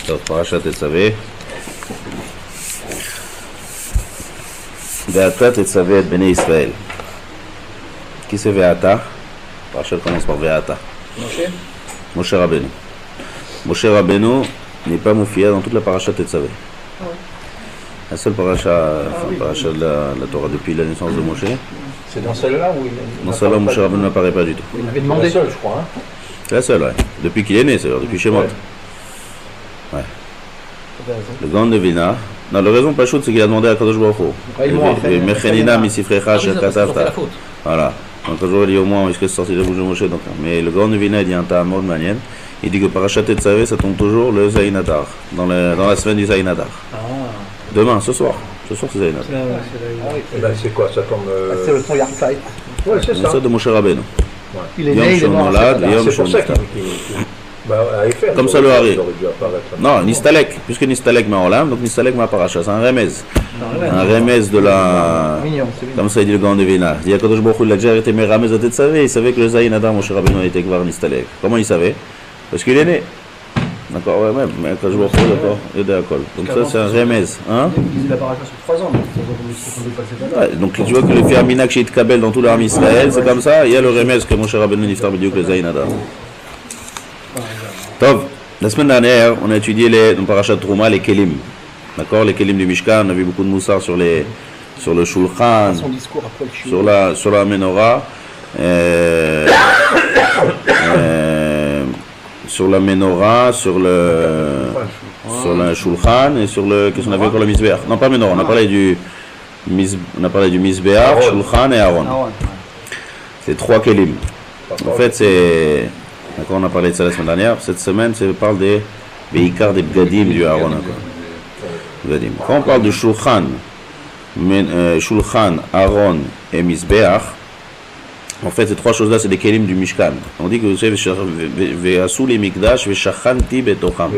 טוב, פרשת תצווה. ואתה תצווה את בני ישראל. Qui c'est Ve'ata? Parachat commence par Ve'ata. Moshe Rabbeinu. Moshe Rabbeinu n'est pas moufié dans toute la parachat Tetzaveh. La seule parachat de la Torah depuis la naissance de Moshe. C'est dans celle-là où dans celle-là, Moshe Rabbeinu n'apparaît pas du tout. Il avait demandé seul, je crois. Hein. C'est la seule, ouais. Depuis qu'il est né, c'est-à-dire depuis Shemot. Ouais. Le Gan de Vina. Non, la raison pas chaude, c'est qu'il a demandé à Kadosh Baruch Hu. Mechenina misifrecha shekatavta. Voilà. Donc aujourd'hui, il dit au moins, est-ce que c'est sorti de la bouche de Moshe? Mais le Gan de Vina, il dit un tamod manienne. Il dit que parachat Tetzaveh, ça tombe toujours le Zayin Adar, dans la semaine du Zayin Adar. Demain, ce soir. Ce soir, c'est Zayin Adar. C'est quoi? Ça tombe. C'est le temps Yartzeit. Ouais, c'est ça. C'est de Moshe Rabbeinu. Il est né, il est mort. C'est pour ça qu'il. Comme ça le Hari. Non, Nistalek, puisque Nistalek m'a olam, donc Nistalek m'a paracha, c'est un remez. Un remez de la. Comme ça il dit le Gan de Vina. Il y a Kadosh Baruch Hu, il a déjà arrêté mes ramez à Tetzaveh, il savait que le Zayin Adar, Moshe Rabbeinu était Kvar Nistalek. Comment il savait? Parce qu'il est né. D'accord, ouais, même, mais Kadosh Baruch Hu, d'accord, il est d'accord. Donc ça c'est un remez. Hein? Il disait la paracha sur 3 ans, ouais, donc tu vois que le Ferminak chez Itkabel dans tout l'armée Israël, c'est comme ça, il y a le remez que Moshe Rabbeinu niftar b'diuk le Zayin Adar. Tov, la semaine dernière, on a étudié dans Parashat Trouma les Kelim. D'accord, les Kelim du Mishkan, on a vu beaucoup de moussard sur le Shulchan, sur la Menorah, sur la Menorah, sur le Shulchan et sur le, qu'est-ce qu'on avait encore, le Mizbeach. Non, pas Menorah, on a parlé du Mizbeach, Shulchan et Aaron. C'est 3 Kelim. En fait, c'est... D'accord, on a parlé de ça la semaine dernière. Cette semaine, ça parle des Beikar des Bgadim du Aaron. Quand on parle de Shulchan, Aaron et Mizbeach, en fait, ces 3 choses-là, c'est des Kelim du Mishkan. On dit que vous savez, Ve'asu le Mikdash, Ve'shachanti betocham.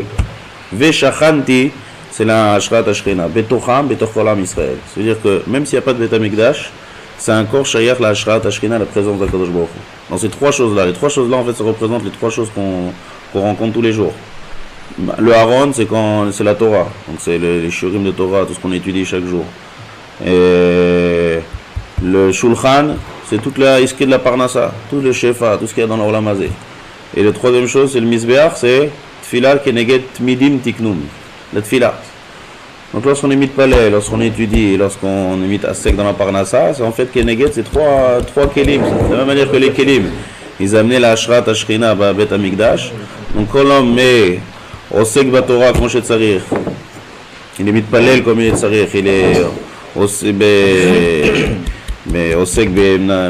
Ve'shachanti, c'est la Ashrat Ashkena. Betocham, betoch kolam Israël. C'est-à-dire que même s'il n'y a pas de Bet HaMikdash, c'est encore Shayach la Ashrat Ashkena, la présence d'Akadosh Baruch Hu. Dans ces 3 choses-là, les 3 choses-là, en fait, ça représente les 3 choses qu'on rencontre tous les jours. Le Aaron, c'est la Torah, donc c'est les shurim de Torah, tout ce qu'on étudie chaque jour. Et le Shulchan, c'est toute la iski de la Parnassa, tout le Shefa, tout ce qu'il y a dans l'Olam Hazé. Et la 3e chose, c'est le Mizbeach, c'est Tfilah Keneget Midim Tiknum, la Tfilah. Donc lorsqu'on émite palais, lorsqu'on étudie, lorsqu'on émite Asek dans la Parnassa, c'est en fait Keneget, c'est 3 Kelim. De la même manière que les Kelim, ils amenaient la Ashrat Ashkina à Bet HaMikdash. Donc quand l'homme met Osek Batorah comme chez Tsarir, il émite palais comme il est Tsarir, il est Osek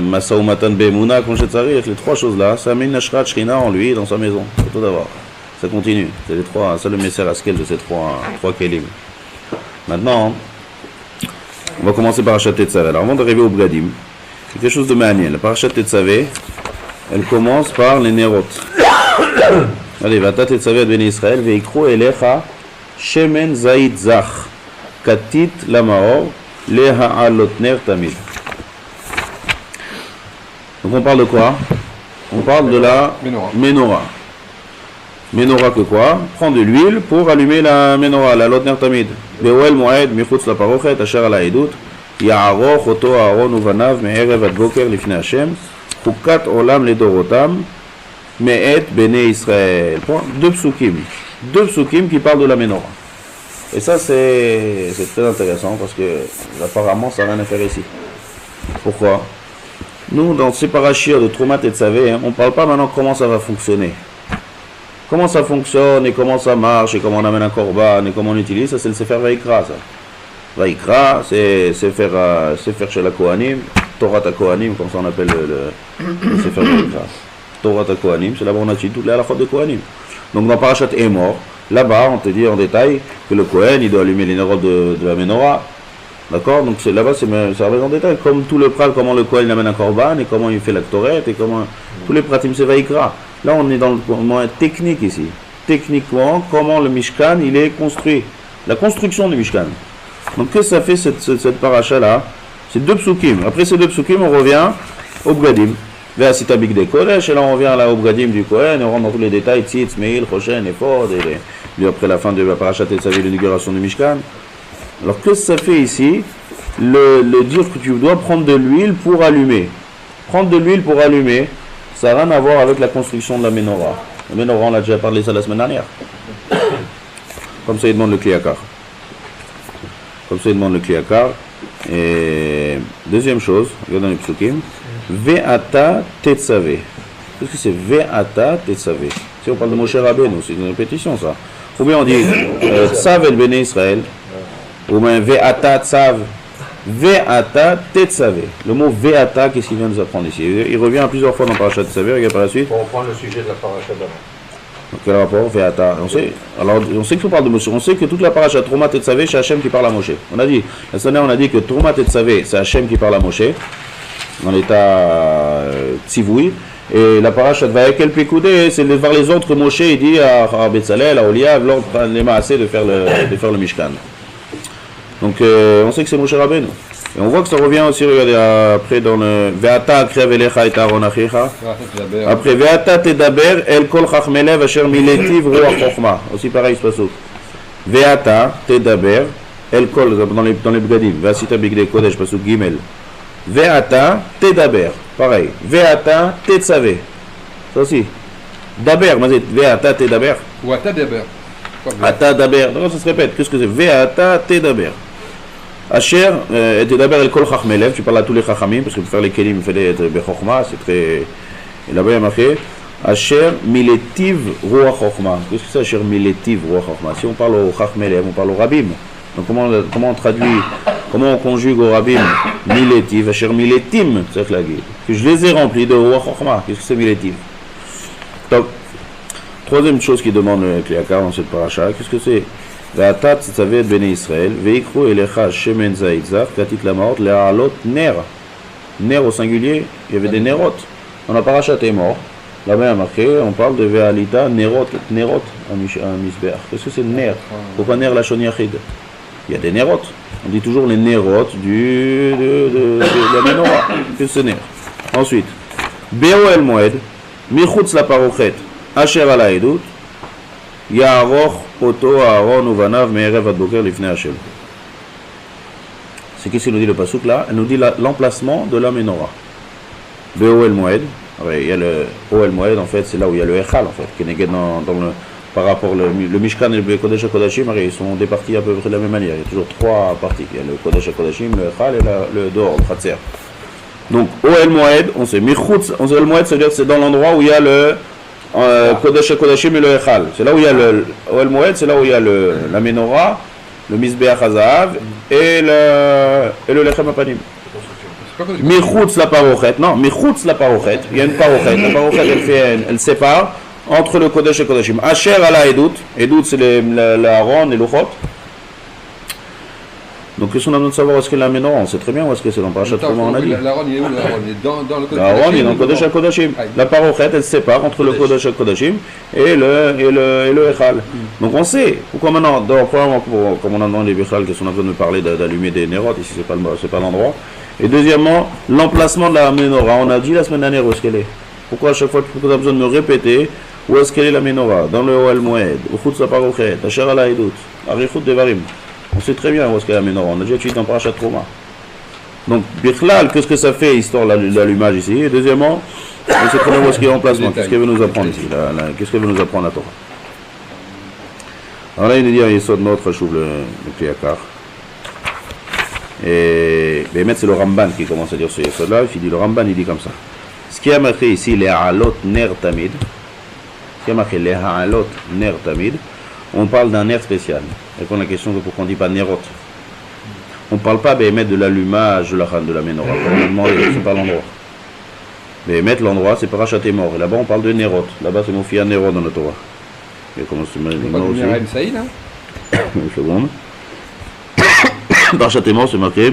Masaoumatan Be'emuna comme chez Tsarir, les 3 choses-là, ça amène une Ashrat Ashkina en lui, dans sa maison, c'est tout d'abord. Ça continue, c'est les 3, c'est le Messer Askel de ces 3 Kelim. Maintenant, on va commencer par Parashat Tetzaveh. Alors avant d'arriver au Bgadim, c'est quelque chose de manière. La Parashat Tetzaveh, elle commence par les Nerot. Allez, Vata Tetzaveh Bnei Israël, Veikro Elecha Shemen Zaid Zach Katit Lamaor Leha Alotner Tamid. Donc on parle de quoi? On parle de la Menorah. Menorah que quoi? Prendre de l'huile pour allumer la menorah, la lotner tamid. Be'oel moed michutz la parochet asher ala edut ya'aroch oto Aaron uvanav me'erev ad boker lifnei Hashem chukat olam ledorotam me'et bnei Israël. 2 psukim qui parlent de la menorah. Et ça c'est très intéressant parce que apparemment ça n'a rien à faire ici. Pourquoi? Nous dans ces parashiyot de Trouma Tetzaveh, on ne parle pas maintenant comment ça va fonctionner. Comment ça fonctionne et comment ça marche et comment on amène un korban et comment on utilise, ça c'est le Sefer Vaikra ça. Vaikra, c'est Sefer chez la Kohanim, Torah ta Kohanim, comme ça on appelle le Sefer Vaikra. Torah ta Kohanim, c'est là-bas on étudie toutes les halachot de Kohanim. Donc dans Parashat Emor, là-bas on te dit en détail que le Kohen il doit allumer les nerfs de la menorah. D'accord? Donc là-bas ça revient en détail, comme tout le pral, comment le Kohen il amène un korban et comment il fait la Ktoret et comment tous les pratim c'est Vaikra. Là, on est dans le moment technique ici. Techniquement, comment le Mishkan, il est construit. La construction du Mishkan. Donc, qu'est-ce que ça fait cette paracha-là? C'est 2 psukim. Après ces 2 psukim, on revient au Bgadim. Ve'asita bigdei kodesh, et là on vient là au Bgadim du Kohen, et on rentre dans tous les détails, tzitz, meil, choshen, ephod, et après la fin de la parashat Tetzavé, l'inauguration du Mishkan. Alors qu'est-ce que ça fait ici? Le dire que tu dois prendre de l'huile pour allumer. Prendre de l'huile pour allumer, ça n'a rien à voir avec la construction de la menorah. La menorah, on a déjà parlé ça la semaine dernière. Comme ça, il demande le Kliakar. Et deuxième chose, regarde dans les psukim, Ve'ata tetzavé. Qu'est-ce que c'est Ve'ata tetzavé? Si on parle de Moshe Rabbeinu, c'est une répétition ça. Ou bien on dit Tzav el Bnei Israël, ou bien Ve'ata tzav, Ve'ata tetzavé. Le mot Ve'ata, qu'est-ce qu'il vient nous apprendre ici? Il revient plusieurs fois dans Parashat Tetzavé, regarde par la suite. On reprend le sujet de la parashat d'avant. Quel rapport? Ve'ata. On sait que on parle de Moshe. On sait que toute la parashat Trouma Tetzavé, c'est Hachem qui parle à Moshe. La semaine dernière, on a dit que Trouma Tetzavé, c'est Hachem qui parle à Moshe, dans l'état Tzivoui. Et la parashat Vayekel Pekoudé, c'est de voir les autres Moshe, il dit à Betzalel, à Oliav, l'ordre les Maasé de faire le Mishkan. Donc on sait que c'est Moshe Rabbeinu. Et on voit que ça revient aussi, regardez, après dans le Ve'ata krev elecha et Aaron achicha. Après Ve'ata tedaber el kol chachmelev asher miletiv ruach chochma. Aussi pareil ce pasuk. Ve'ata tedaber el kol, dans les Bgadim. Ve'asita bigdei kodesh, pasuk gimel. Ve'ata tedaber. Pareil. Ve'ata tetzavé. Ça aussi. Daber, mazet. Ve'ata tedaber. Ou ata daber. Ata daber. Non, ça se répète. Qu'est-ce que c'est? Ve'ata tedaber. Asher, tedaber el kol chachmelev. Tu parles à tous les chachamim, parce que pour faire les kelim, il fallait être bechokma. C'est très. Et là-bas, il y a marqué. Asher miletiv ruach chochma. Qu'est-ce que c'est Asher miletiv ruach chochma? Si on parle au chachmelev, on parle au rabim. Donc comment on traduit, comment on conjugue au rabbin miletiv, asher miletim, c'est que la guide. Que je les ai remplis de ruach chochma. Qu'est-ce que c'est miletiv? Donc, troisième chose qui demande le Kliakar dans cette paracha, qu'est-ce que c'est? Ve'ata tetzavé et Bnei Israël, ve'ikru elecha shemen zaitzach, katit lamort, le'alot ner. Ner au singulier, il y avait des nerot. Dans la paracha est mort. Là-bas, il y a marqué, on parle de ve'alita nerot à misbeach. Qu'est-ce que c'est ner? Pourquoi ner la shon yachid? Il y a des nérotes. On dit toujours les nérotes de la menorah. Qu'est-ce que c'est ner? Ensuite, Be'oel Moed, Michutz la parochet, Asher ala edut, Ya'aroch poto Aaron uvanav me'erev ad boker lifnei Hashem. C'est qu'est-ce qu'il nous dit le pasuk là? Elle nous dit l'emplacement de la menorah. Be'oel Moed, il y a le Oel Moed en fait, c'est là où il y a le Echal en fait, qui est dans le. Par rapport le Mishkan et le Kodesh HaKodashim, ils sont départis à peu près de la même manière. Il y a toujours trois parties. Il y a le Kodesh HaKodashim, le Echal et le Dor, le Khatser. Donc, Oel Moed, on sait Michutz, Oel Moed, c'est-à-dire que c'est dans l'endroit où il y a le Kodesh HaKodashim et le Echal. C'est là où il y a le Oel Moed, c'est là où il y a la Menorah, le Mizbeach HaZahav et le Lechem HaPanim. Michutz la parochet, non, Michutz la parochet, il y a une parochet. La parochet, elle sépare entre le Kodesh et Kodashim. Asher ala Edut. Edut, c'est l'Aaron, les Luchot. Donc, qu'est-ce qu'on a besoin de savoir? Est-ce que la menorah, on sait très bien où est-ce que c'est dans Parashat Trouma, on a dit. L'Aaron, il est où? L'Aaron, il est dans le Kodesh. L'Aaron, il est dans le Kodesh et Kodashim. La parochet, elle se sépare entre le Kodesh et Kodashim et le Echal. Donc, on sait. Pourquoi maintenant, comme on a demandé les Bechal, qu'est-ce qu'on a besoin de parler d'allumer des nérotes? Ici, c'est pas l'endroit. Et deuxièmement, l'emplacement de la menorah. On a dit la semaine dernière où est-ce qu'elle est. Pourquoi à chaque fois tu as besoin de me répéter où est-ce qu'elle est la menorah? Dans le Oel Moed, au Chutz la parochet, Asher ala Edut, Arichut Devarim. On sait très bien où est-ce qu'elle est la menorah. On a déjà étudié dans Parashat Trouma. Donc, Bichlal, qu'est-ce que ça fait, histoire l'allumage ici? Et deuxièmement, on sait très bien où est-ce qu'il y a l'emplacement. Qu'est-ce qu'elle veut nous apprendre ici? Qu'est-ce qu'elle veut nous apprendre la Torah? Alors là, il nous dit, il saute notre chouve le Kliakar. Et Bémet, c'est le Ramban qui commence à dire ce yesod-là. Il dit, le Ramban, il dit comme ça. Ce qui a marqué ici, les Ha'alot Ner Tamid, ce qui a marqué les Ha'alot Ner Tamid, on parle d'un ner spécial. Répond la question que pourquoi on ne dit pas Nerot. On ne parle pas Bémet de l'allumage de la menorah. On a demandé, c'est pas l'endroit. Bémet, l'endroit, c'est Parashat mort. Et là-bas, on parle de Nerot. Là-bas, c'est mon fils Nerot dans le Torah. Et comment c'est mal aussi. Une seconde. Parashat mort, c'est marqué.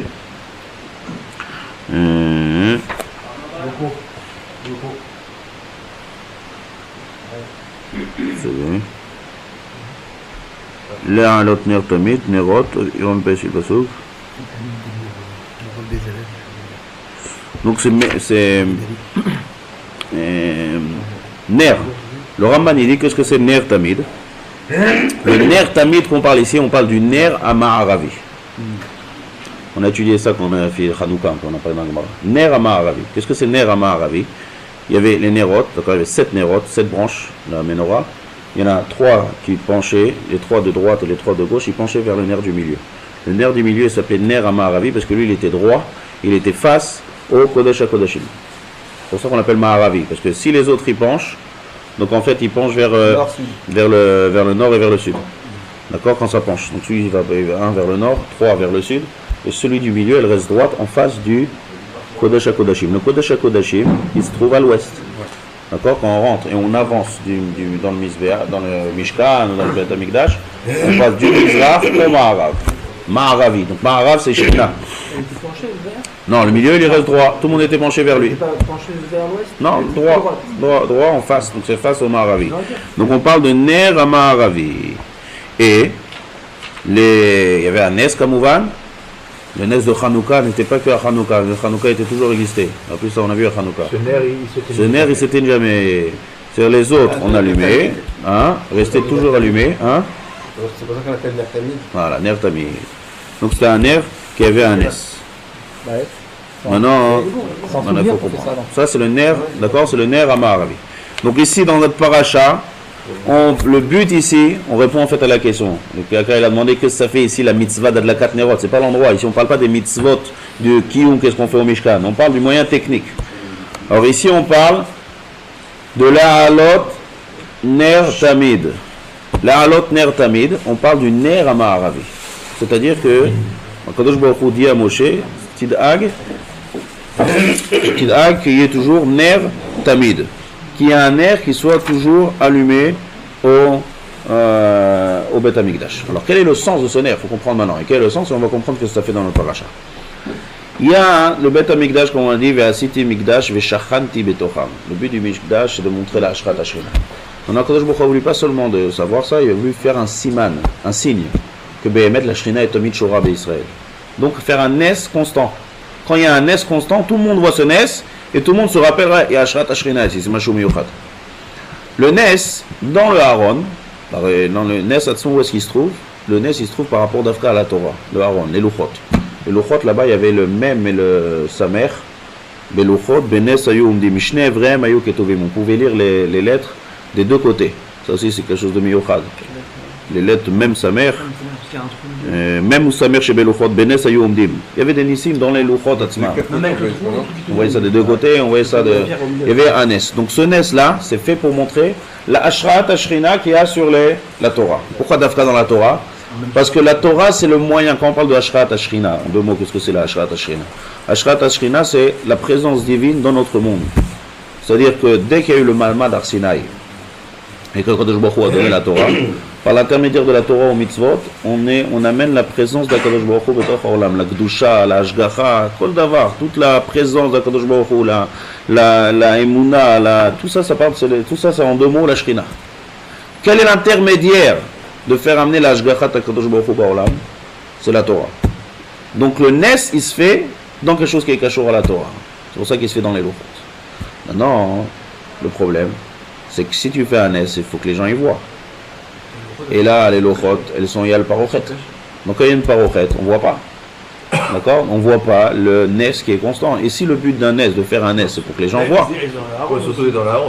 C'est bien. Là, l'autre ner tamid, nerot, il va me passer le passouk. Donc ner. Le Ramban il dit qu'est-ce que c'est ner tamid. Le ner tamid qu'on parle ici, on parle du ner amaharavi. On a étudié ça quand on a fait Hanouka, quand on a parlé dans le Gemara. Ner amaharavi. Qu'est-ce que c'est ner amaharavi? Il y avait les nérotes, donc il y avait 7 nérotes, 7 branches de la menorah. Il y en a 3 qui penchaient, les 3 de droite et les 3 de gauche, ils penchaient vers le ner du milieu. Le ner du milieu s'appelait ner amaharavi parce que lui il était droit, il était face au Kodesh HaKodashim. C'est pour ça qu'on l'appelle Maharavi, parce que si les autres y penchent, donc en fait ils penchent vers le nord et vers le sud. D'accord, quand ça penche. Donc celui il va un vers le nord, 3 vers le sud, et celui du milieu elle reste droite en face du Kodesh HaKodashim. Le Kodesh HaKodashim il se trouve à l'ouest. D'accord, quand on rentre et on avance dans le Mizbeah, dans le Mishkan, dans le Beit HaMikdash, on passe du Mizrach au Maharav. Maharavi. Donc Maharav c'est Shekhinah. Non, le milieu il reste droit. Tout le monde était penché vers lui. Pas penché vers l'ouest? Non, droit en face. Donc c'est face au Maharavi. Donc on parle de Ner à Maharavi. Et il y avait un Nes Kamouvan. Le Nes de Hanouka n'était pas que à Hanouka. Le Hanouka était toujours existé. En plus ça on a vu à Hanouka. Ce Ner il s'éteint jamais. C'est les autres on allumait. Hein, restait toujours allumé. Hein. C'est pour ça qu'on appelle Ner Tamid. Voilà, Ner Tamid. Donc c'était un Ner qui avait un Nes. Ouais. Maintenant, il faut comprendre. Ça c'est le ner, d'accord, c'est le ner amaharavi. Donc ici dans notre paracha, le but ici, on répond en fait à la question. Quelqu'un il a demandé que ça fait ici la mitzvah d'Adlakat Nerot. C'est pas l'endroit. Ici on parle pas des mitzvot de Kiyum, qu'est-ce qu'on fait au Mishkan. On parle du moyen technique. Alors ici on parle de la halot ner tamid. La halot ner tamid, on parle du ner amaharavi. C'est-à-dire que Kadosh Baruch Hu dit à Moshe, Tid'ag, qu'il y ait toujours ner tamid, qu'il y ait un ner qui soit toujours allumé au Beit HaMikdash. Alors quel est le sens de ce ner? Il faut comprendre maintenant. Et quel est le sens? Et on va comprendre ce que ça fait dans notre paracha. Il y a le Beit HaMikdash, comme on a dit, Ve'asiti Mikdash ve'shachanti betocham. Le but du Mikdash, c'est de montrer la Ashrat Ashrina. On a Kadosh Baruch Hu voulu pas seulement de savoir ça, il a voulu faire un siman, un signe, que Behemet la Shrina est Tomid Shora Israël. Donc faire un nes constant. Quand il y a un nes constant, tout le monde voit ce nes et tout le monde se rappellera et Ashrat Ashrina ici, c'est Mashou Miyuchat. Le nes dans le Aaron, dans le nes où est-ce qu'il se trouve? Le nes il se trouve par rapport d'Afka à la Torah, le Aaron, les Luchot. Les Luchot là-bas il y avait le Mem et le Samer. Les Luchot, Benes Ayou Umdi Mishne Vrem Ayou Ketovim. On pouvait lire les lettres des deux côtés. Ça aussi c'est quelque chose de Miyuchad. Les lettres même Samer. Même Samer chez Beluchot, Benes Ayou Omdim. Il y avait des nissim dans les Luchot Atzma. On voyait ça des deux côtés, on voyait ça de. Il y avait un nes. Donc ce nes là, c'est fait pour montrer la Ashrat Ashrina qu'il y a sur la Torah. Pourquoi Dafka dans la Torah? Parce que la Torah c'est le moyen. Quand on parle de Ashrat Ashrina, en deux mots, qu'est-ce que c'est la Ashrat Ashrina? Ashrat Ashrina c'est la présence divine dans notre monde. C'est-à-dire que dès qu'il y a eu le Malmad Arsinaï, et que Kadosh Baruch Hu a donné la Torah, par l'intermédiaire de la Torah au mitzvot, on amène la présence d'Akadosh Baruch Hu betach haolam, la Kedusha, la Ashgacha, Kol Davar, toute la présence d'Akadosh Baruch Hu, la Emunah, tout ça c'est en deux mots la Shrina. Quel est l'intermédiaire de faire amener la Ashgacha d'Akadosh Baruch Hu baolam? C'est la Torah. Donc le Nes, il se fait dans quelque chose qui est caché à la Torah. C'est pour ça qu'il se fait dans les Luchot. Maintenant, le problème, c'est que si tu fais un nes, il faut que les gens y voient. Et là, les lochot, il y a le parochet. Donc quand il y a une parochet, on ne voit pas. D'accord? On ne voit pas le nes qui est constant. Et si le but d'un nes, de faire un nes, c'est pour que les gens voient. Surtout dans la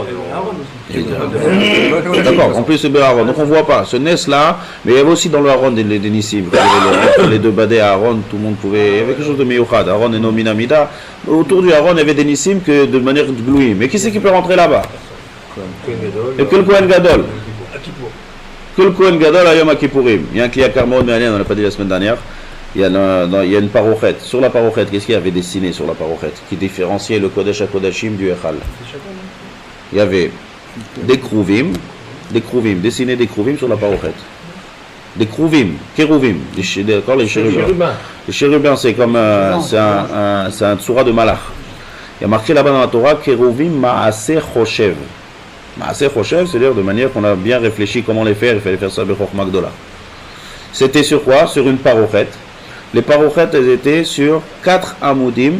D'accord, en plus c'est Aaron. Donc on ne voit pas. Ce nes là, mais il y avait aussi dans le Aaron des nissim. Les deux badés à Aaron, tout le monde pouvait. Il y avait quelque chose de meyouchad. Aaron et Nominamida. Autour du Aaron, il y avait des nissim que de manière glouïe. Mais qui c'est qui peut rentrer là-bas? Et que le Kohen Gadol. Que le Kohen Gadol à Yom Kippourim. Il y a un Kliya Karmon, mais on n'a pas dit la semaine dernière. Il y a une parochet. Sur la parochet, qu'est-ce qu'il y avait dessiné sur la parochet qui différenciait le Kodesh HaKodashim du Echal? Il y avait des krouvim, dessiner des krouvim sur la parochet. Des krouvim, kérouvim, les chérubins. Les chérubins, c'est comme c'est un tsura de malach. Il y a marqué là-bas dans la Torah, kérouvim ma'aseh choshev. Ma'aseh choshev, c'est-à-dire de manière qu'on a bien réfléchi comment les faire, il fallait faire ça bechokma gdola. C'était sur quoi? Sur une parochet. Les parochettes, elles étaient sur 4 amoudim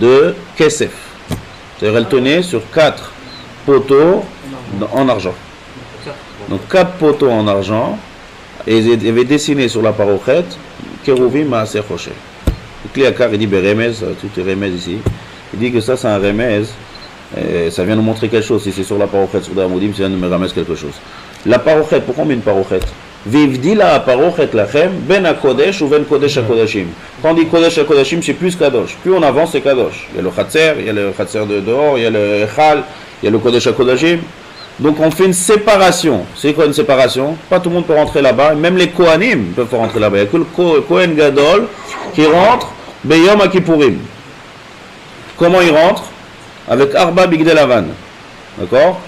de kesef. C'est-à-dire elle tenait sur 4 poteaux en argent. Donc 4 poteaux en argent, et ils avaient dessiné sur la parochette Kérouvim Maaser Rocher. Le Kliakar, il dit Remez, tout est Remez ici. Il dit que ça c'est un Remez, ça vient nous montrer quelque chose. Si c'est sur la parochette, sur la Moudim, ça vient nous Remez quelque chose. La parochette, pourquoi on met une parochette? Vivdila parochet lachem ben kodesh ou ben kodesh kodashim. Quand on dit kodesh kodashim, c'est plus kadosh. Plus on avance, c'est kadosh. Il y a le khatser, il y a le khatser de dehors, il y a le echal, il y a le kodesh kodashim. Donc on fait une séparation. C'est quoi une séparation? Pas tout le monde peut rentrer là-bas. Même les kohanim peuvent rentrer là-bas. Il n'y a que le kohen gadol qui rentre beyom akipurim. Comment il rentre? Avec arba bigdel avan. D'accord?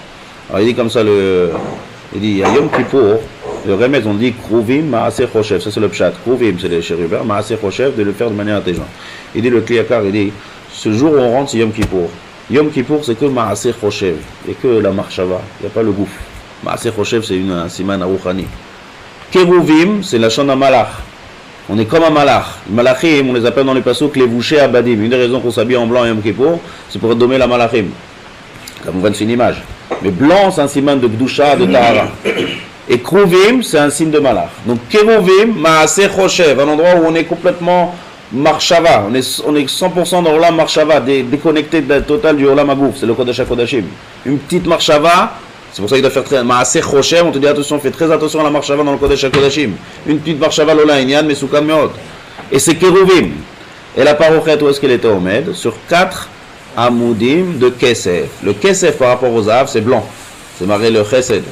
Alors il dit comme ça il dit yom kippour. Le remède, on dit Krouvim, Maaser Choshev, ça c'est le pshat. Krouvim, c'est les chérubins, Maaser Choshev, de le faire de manière intelligente. Il dit le Kliakar, il dit ce jour où on rentre, c'est Yom Kippour. Yom Kippour, c'est que Maaser Choshev, et que la marshava, il n'y a pas le gouffre. Maaser Choshev, c'est un siman arouchani. Kérouvim, c'est la shana malach. On est comme un malach. Les malachim, on les appelle dans les passouk les vouchés abadim. Une des raisons qu'on s'habille en blanc Yom Kippour, c'est pour dommer la malachim. Comme on voit, c'est une image. Mais blanc, c'est un siman de Gdusha, de Tahara. Et Krouvim, c'est un signe de malach. Donc Kérouvim, Maaser Choshev, un endroit où on est complètement marshava. On est 100% dans l'Olam marshava, déconnecté total du Olam Agouf. C'est le Kodesh HaKodashim. Une petite marshava, c'est pour ça qu'il doit faire très. Maaser Choshev, on te dit attention, fais très attention à la marshava dans le Kodesh HaKodashim. Une petite marshava, Lola Inyan, Mesoukan Meot. Et c'est Kérouvim. Et la parochet, où est-ce qu'elle était Omed? Sur 4 amoudim de Kesef. Le Kesef par rapport aux Zahav, c'est blanc. C'est marqué le Chesed.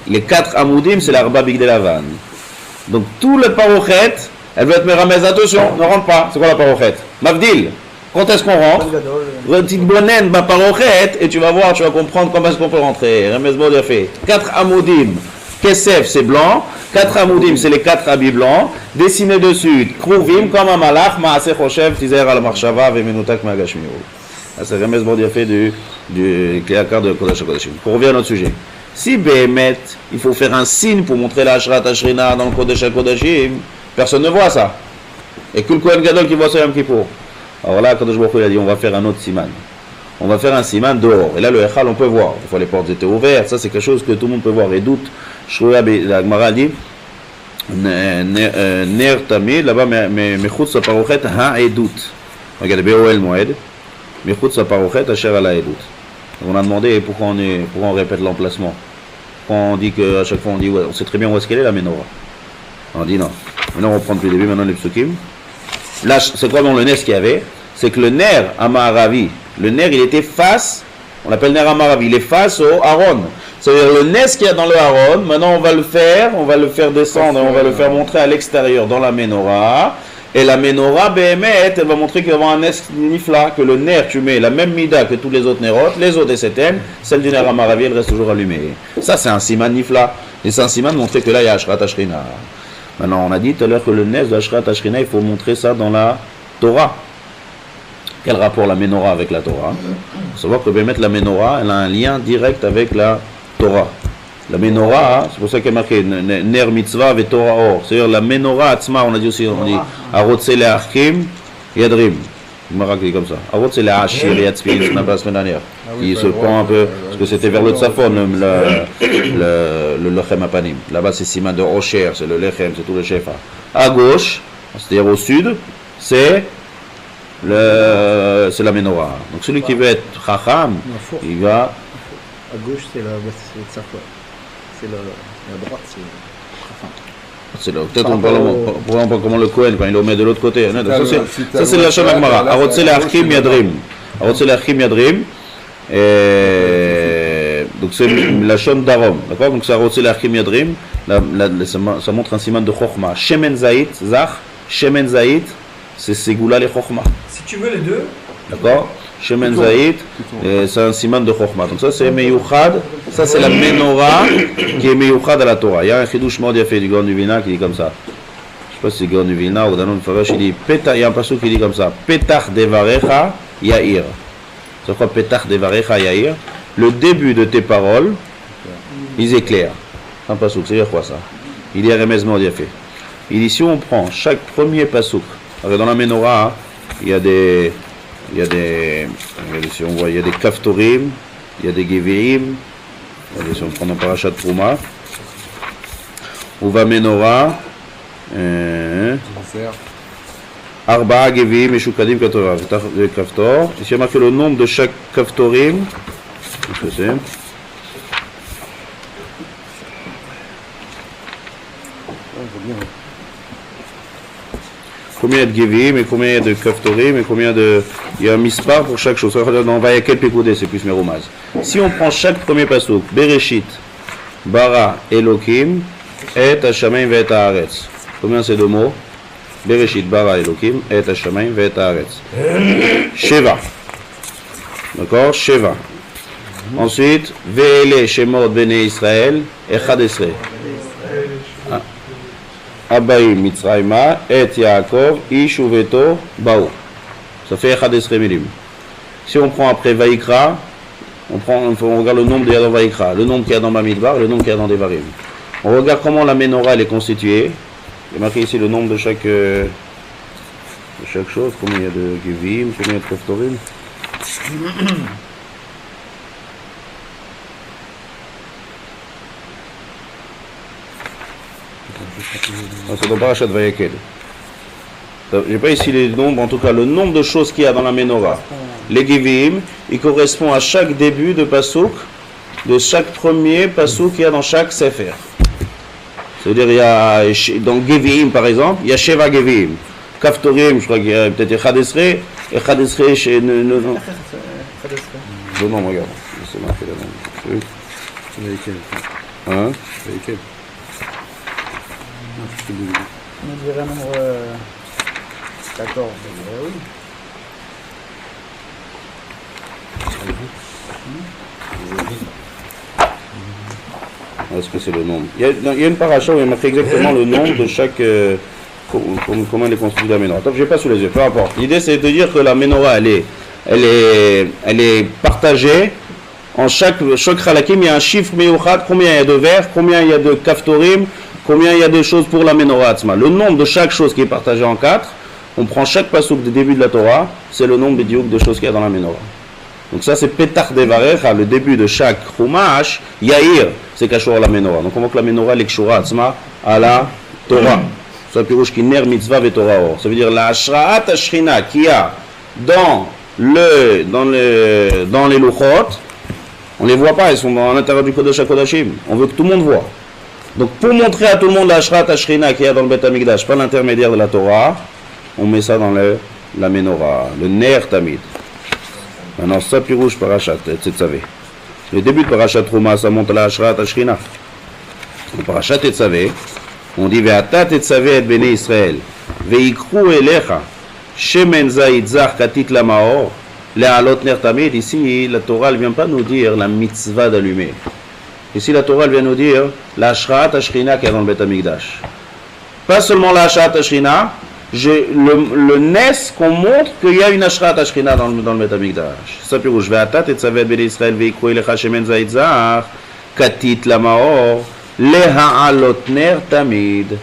Les 4 amoudim, c'est l'arba bigdel avan. Donc tout le parochet, elle veut être méramez, attention, ne rentre pas. C'est quoi la parochet? Mavdil, quand est-ce qu'on rentre? Petite bonne ma parochet, et tu vas voir, tu vas comprendre comment est-ce qu'on peut rentrer. Remez bon bien fait. 4 amoudim, Kesef c'est blanc, 4 amoudim c'est les 4 habits blancs, dessinés dessus, Krouvim comme un malach, Maaser Choshev, Tizer al marshava, Vemenutak Magashmiru. C'est Remez bon bien fait du Kliakar de Kodesh HaKodashim. Pour revenir à notre sujet. Si Béhémet, il faut faire un signe pour montrer la Ashrat Ashrina dans le Kodesh HaKodashim, personne ne voit ça. Et que le Kohen Gadol qui voit ça Yom Kippour. Alors là, Kadosh Baruch Hu a dit on va faire un autre siman. On va faire un siman dehors. Et là, le Echal, on peut voir. Des fois, les portes étaient ouvertes. Ça, c'est quelque chose que tout le monde peut voir. Et doute, la Gemara dit Ner Tamid, là-bas, Mechutz sa parochet ha-edut. Regardez, Be'oel Moed. Mechutz sa parochet asher ala edut. On a demandé pourquoi on répète l'emplacement. Quand on dit qu'à chaque fois on dit ouais, on sait très bien où est-ce qu'elle est la menorah. On dit non. Maintenant on reprend depuis le début, maintenant les psukim. Là, c'est quoi dans le ner qu'il y avait? C'est que le ner Amaravi, le ner il était face, on l'appelle ner Amaravi, il est face au Aaron. C'est-à-dire le ner qu'il y a dans le Aaron, maintenant on va le faire descendre, on va le faire montrer à l'extérieur dans la menorah. Et la menorah Béhémet, elle va montrer qu'il va y avoir un nes nifla, que le ner, tu mets la même mida que tous les autres nerotes, les autres éthèmes, celle du ner Amaravi, elle reste toujours allumée. Ça, c'est un siman nifla. Et c'est un siman de montrer que là, il y a Ashrat Ashrina. Maintenant, on a dit tout à l'heure que le nes de Ashrat Ashrina, il faut montrer ça dans la Torah. Quel rapport la menorah avec la Torah? Il faut savoir que Béhémet, la menorah, elle a un lien direct avec la Torah. La menorah, c'est pour ça qu'il y a marqué ner mitzvah ve Torah or. C'est-à-dire la menorah atzma, on a dit aussi, on dit arotse le'achim yadrim. Il m'a dit comme ça. Arotse le'achir yatzpil, on a pas la semaine dernière. Il se pend un peu, parce que c'était vers le tzafon, le lechem apanim. Là-bas c'est siman de rocher, c'est le lechem, c'est tout le shefa. À gauche, c'est-à-dire au sud, c'est la menorah. Donc celui qui veut être chacham, il va... À gauche c'est le tzafon. C'est la droite, c'est peut-être on parle comment le Kohen quand il le met de l'autre côté. Ça c'est la Shana Gemara. Arotse le'achim yadrim. Arotse le'achim yadrim. Donc c'est la Shon d'Arom. D'accord? Donc c'est Arotse le'achim yadrim. Ça montre un siman de Chochma. Shemen Zait, Zach. Shemen Zait, c'est Segula le Chochma. Si tu veux les deux. D'accord? Shemen Zait, c'est un siman de Chochma. Donc ça c'est Meyuchad, ça c'est la menorah qui est Meyuchad à la Torah. Il y a un chidouche mort fait du Gaon du Vilna qui dit comme ça. Je ne sais pas si c'est Gaon du Vilna ou d'un autre Farash, il dit, il y a un passage qui dit comme ça, Petach devarecha yair. C'est quoi Petach devarecha yair? Le début de tes paroles, ils éclairent. C'est un passage, c'est quoi ça? Il dit Remez mort fait. Il dit si on prend chaque premier passage, dans la menorah, il y a des il y a des, regardez, si on voit, il y a des kaftorim, il y a des geviim, regardez, si on prend dans Parashat Trouma, Uva Menorah, Arba geviim et shukadim kaftor. Ici, il y a marqué le nombre de chaque kaftorim. Qu'est-ce que c'est? Combien il y a de Gevim et combien il y a de Kaftorim et combien de... Il y a un mispar pour chaque chose. Dans Vayakel Pekoudé, c'est plus Meromaz. Si on prend chaque premier pasouk, Bereshit, Bara, Elokim, Et Hashamayim Ve'et Haaretz. Combien c'est de mots? Bereshit, Bara, Elokim, Et Hashamayim Ve'et Haaretz. Sheva. D'accord? Sheva. Ensuite, Ve'ele Shemot Bene Israël, Echad Esrei. Abaïm Mitzrayma et Yaakov Ish Uveto Bao. Ça fait Echad Esrei Milim. Si on prend après Vaikra, on regarde le nombre qu'il y a dans Vaikra, le nombre qu'il y a dans Bamidbar, le nombre qu'il y a dans Devarim. On regarde comment la menorah elle est constituée. Il y a marqué ici le nombre de chaque chose, combien il y a de Gevim, combien il y a de Kaftorim. C'est dans Parashat Vayakel. Je n'ai pas ici les nombres, en tout cas le nombre de choses qu'il y a dans la menorah. Les Gevim, il correspond à chaque début de Pasuk, de chaque premier Pasuk qu'il y a dans chaque Sefer. C'est-à-dire, il y a, dans Gevim par exemple, il y a Sheva Gevim. Kaftorim, je crois qu'il y a peut-être Echad Esrei, Echad Esrei chez... Non, regarde, c'est marqué là-bas. Vayakel. Hein? Vayakel. On dirait nombre 14. Oui. Est-ce que c'est le nombre? Il y a une paracha où il m'a fait exactement le nombre de chaque... comment elle est constituée la menorah. Je n'ai pas sous les yeux, peu importe. L'idée c'est de dire que la menorah elle est partagée. En chaque halakim, il y a un chiffre meyouchat, combien il y a de vers, combien il y a de kaftorim, combien il y a de choses pour la menorah atzma. Le nombre de chaque chose qui est partagé en 4, on prend chaque pasouk du début de la Torah, c'est le nombre de choses qu'il y a dans la menorah. Donc ça c'est Petach Devarecha, le début de chaque chumash, Yair, c'est Kashor à la menorah. Donc on voit que la menorah est Kshora atzma à la Torah. Ça pirouche qui ner mitzvah ve Torah or. Ça veut dire la Ashraat Ashrina qu'il y a dans les Luchot, on les voit pas, ils sont à l'intérieur du Kodesh HaKodashim. On veut que tout le monde voit. Donc pour montrer à tout le monde la Ashrat Ashrina qu'il y a dans le Beth Amikdash par l'intermédiaire de la Torah, on met ça dans la menorah, le Ner Tamid. Maintenant ça pirouche Parashat Tetzavé. Le début de Parashat Trouma, ça monte à la Ashrat Ashrina. Dans Parashat Tetzavé, on dit Ve'ata Tetzavé et Bnei Israël Ve'ikru Elecha Shemen Zaid Zar Katit Lamaor Le'alot Ner Tamid. Ici la Torah ne vient pas nous dire la mitzvah d'allumer. Ici, la Torah vient nous dire la Ashrat Ashrina qui est dans le Beth Amikdash. Pas seulement la Ashrat Ashrina, le Nes qu'on montre qu'il y a une Ashrat Ashrina dans le Beth Amikdash. Ça peut rouge. Ve'ata tetzavet bnei Israël ve'ikru elecha shemen zaid zar katit lamaor leha'alot ner tamid.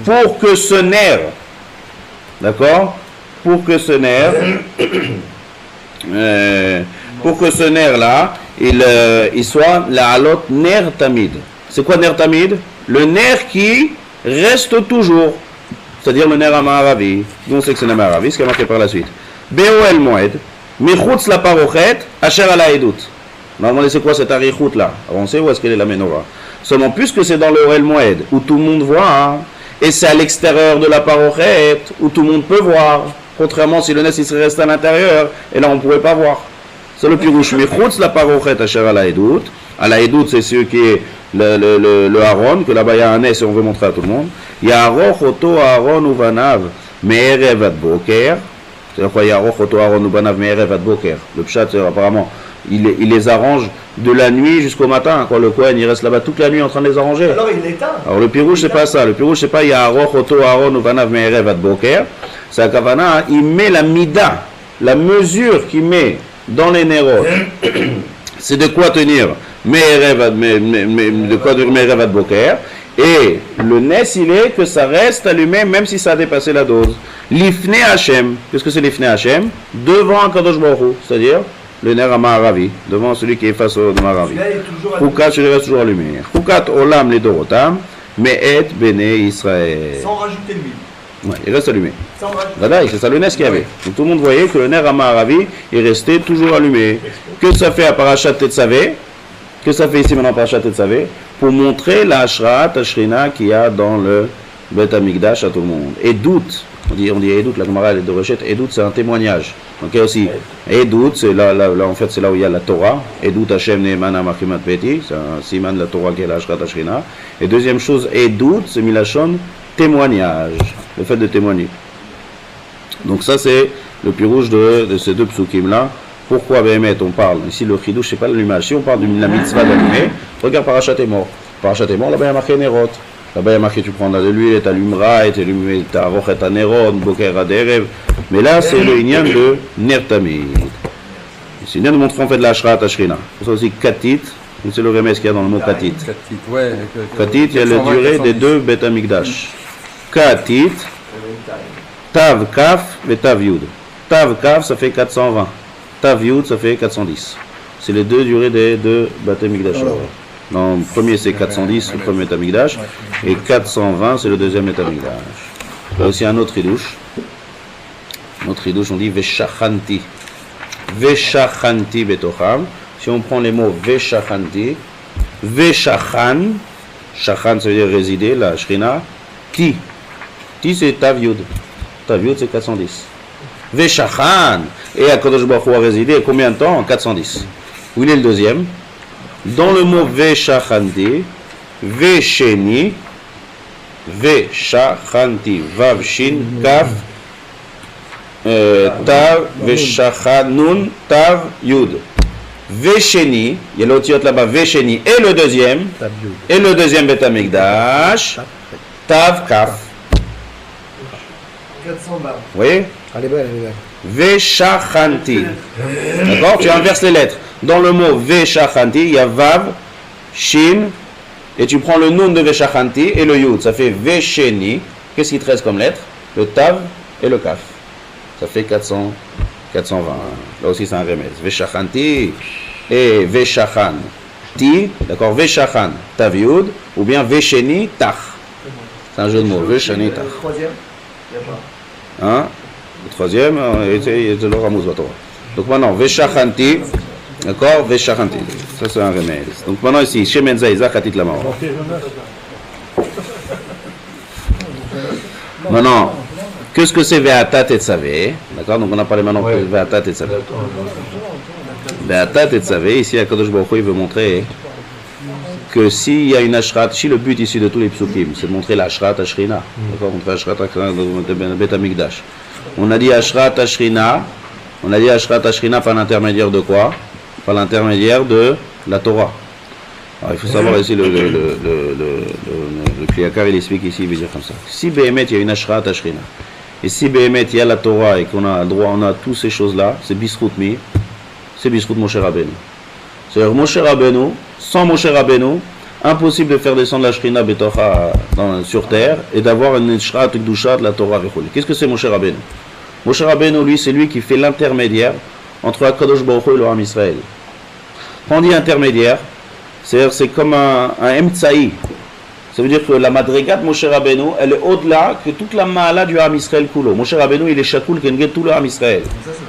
Pour que ce ner, d'accord? Pour que ce ner là, il soit la halot ner tamid. C'est quoi ner tamid? Le ner qui reste toujours, c'est-à-dire le ner amaravi. On sait que c'est le ner amaravi, ce qui est marqué par la suite. Be'oel moed, michutz la parochet, asher ala edut. On va demander c'est quoi cet arichut là. Alors on sait où est-ce qu'elle est la menorah. Seulement puisque c'est dans le oel moed où tout le monde voit, hein, et c'est à l'extérieur de la parochet où tout le monde peut voir. Contrairement si le nes il serait resté à l'intérieur, et là on ne pourrait pas voir. C'est le pirouche. Michutz la parochet asher ala edut. Ala edut c'est ce qui est le Aaron, que là-bas il y a un nes et on veut montrer à tout le monde. Yaroch oto Aaron uvanav me'erev ad boker. C'est-à-dire quoi? Yaroch oto Aaron uvanav me'erev ad boker. Le pshat c'est apparemment il les arrange de la nuit jusqu'au matin. Quand le Kohen il reste là-bas toute la nuit en train de les arranger. Alors il l'éteint. Alors le pirouche c'est pas ça. Le pirouche c'est pas Yaroch oto Aaron uvanav me'erev ad boker. C'est à Kavana, il met la mida, la mesure qu'il met dans les nérotes. C'est de quoi tenir de quoi tenir Me'erev ad boker. Et le Nes, il est que ça reste allumé même si ça a dépassé la dose. L'Ifne Hachem, qu'est-ce que c'est l'Ifne Hachem? Devant Kadosh Baruch Hu, c'est-à-dire le Ner Amaravi, devant celui qui est face au Maravi. Choukat, celui-là reste toujours allumé. Choukat Olam les Dorotam, Me'et Bene Israël. Sans rajouter l'huile. Ouais, il reste allumé. Sans rajouter. Voilà, c'est ça le Nes qu'il y avait. Donc tout le monde voyait que le Ner Amaravi est resté toujours allumé. Que ça fait à Parashat Tetzavé? Que ça fait ici maintenant Parashat Tetzavé? Pour montrer la Ashrat, Ashrina qu'il y a dans le Bet Amikdash à tout le monde. Et doute, on dit Edout, la Gemara de Rechet, Edout c'est un témoignage. Donc il y a aussi Edout, c'est là en fait c'est là où il y a la Torah. Edout Hashem Ne'eman Amachimat Peti, c'est un siman de la Torah qui est la Ashrat Ashrina. Et deuxième chose, Edout, c'est Milachon, témoignage, le fait de témoigner. Donc ça c'est le pirouge de ces deux psukim là. Pourquoi Béhémet on parle? Ici le chidouche c'est pas l'allumage. Si on parle de la mitzvah d'allumer, regarde Parashat Emor. Parashat Emor, là-bas il y a marqué Nerot. Là-bas il y a marqué tu prends de l'huile et t'allumeras et t'arroches et t'anerot, boker aderev. Mais là c'est le inyan de Nertamid. C'est inyan de montrer en fait de la Ashrat Ashrina. C'est aussi Katit, c'est le remède qu'il y a dans le mot Katit. Katit, ouais. Katit, il y a la durée des deux Bet Amikdash. Katit, Tav Kaf et Tav Yud. Tav Kaf ça fait 420. Tav Yud ça fait 410. C'est les deux durées des deux Bet Amikdash. Non, le premier c'est 410, le premier Bet Amikdash, et 420 c'est le deuxième Bet Amikdash. Là aussi un autre ridouche. Notre ridouche on dit Veshachanti. Veshachanti Betocham. Si on prend les mots Veshachanti, Veshachan, Shachan ça veut dire résider, la Shrina, Ti. Ti c'est Tav Yud. Tav Yud c'est 410. Veshachan, et à Kadosh Baruch Hu a résidé combien de temps? 410. Où il est le deuxième? Dans le mot Veshachanti, Vesheni, Veshachanti, Vav Shin, Kaf, Tav, Veshachanun, Tav, Yud. Vesheni, il y a l'autre là-bas, Vesheni, et le deuxième Bet Amikdash, Tav, Kaf. 420. Vous voyez? Elle est belle. Veshachanti. D'accord? Tu inverses les lettres. Dans le mot Veshachanti, il y a Vav, Shin, et tu prends le Nun de Veshachanti et le Yud. Ça fait Vesheni. Qu'est-ce qui te reste comme lettre? Le Tav et le Kaf. Ça fait 420. Là aussi, c'est un remède. Veshachanti et Veshachanti. D'accord? Veshachan, Tav Yud, ou bien Vesheni, Tach. C'est un jeu de mots. Vesheni, Tach. Troisième. Il n'y a pas. Hein? Le troisième, c'est le Ramouz Batora. Donc maintenant, Veshachanti, d'accord? Veshachanti, ça c'est un remède. Donc maintenant ici, Shemen Zaïza Khatit Lamar. Maintenant, qu'est-ce que c'est Ve'atat Tetzavé? D'accord? Donc on a parlé maintenant de Ve'atat Tetzavé. Ve'atat Tetzavé, ici, Akadosh Baruch Hu, il veut montrer que s'il y a une ashrat, si le but ici de tous les psukim, c'est de montrer la ashrat ashrina, d'accord, montrer ashrat ashrina dans Bet Amikdash. On a dit ashrat ashrina par l'intermédiaire de quoi? Par l'intermédiaire de la Torah. Alors, il faut savoir ici le Kliyakar, il explique ici, il veut dire comme ça. Si Béhémet, il y a une ashrat ashrina, et si Béhémet, il y a la Torah et qu'on a le droit, on a toutes ces choses-là, c'est Bisrout Mi, c'est Bisrout Moshe Rabbeinu. C'est-à-dire Moshe Rabbeinu, sans Moshe Rabbeinu, impossible de faire descendre la Shrina Betocha sur terre et d'avoir une Shrat Kdusha de la Torah. Qu'est-ce que c'est Moshe Rabbeinu? Moshe Rabbeinu, lui, c'est lui qui fait l'intermédiaire entre Akadosh Baruch Hu et le Ham Israël. Quand on dit intermédiaire, c'est comme un Emtsaï. Ça veut dire que la Madrigat Moshe Rabbeinu, elle est au-delà que toute la Ma'ala du Ham Israël Kulo. Moshe Rabbeinu, il est Shakul Kenged tout le Ham Israël.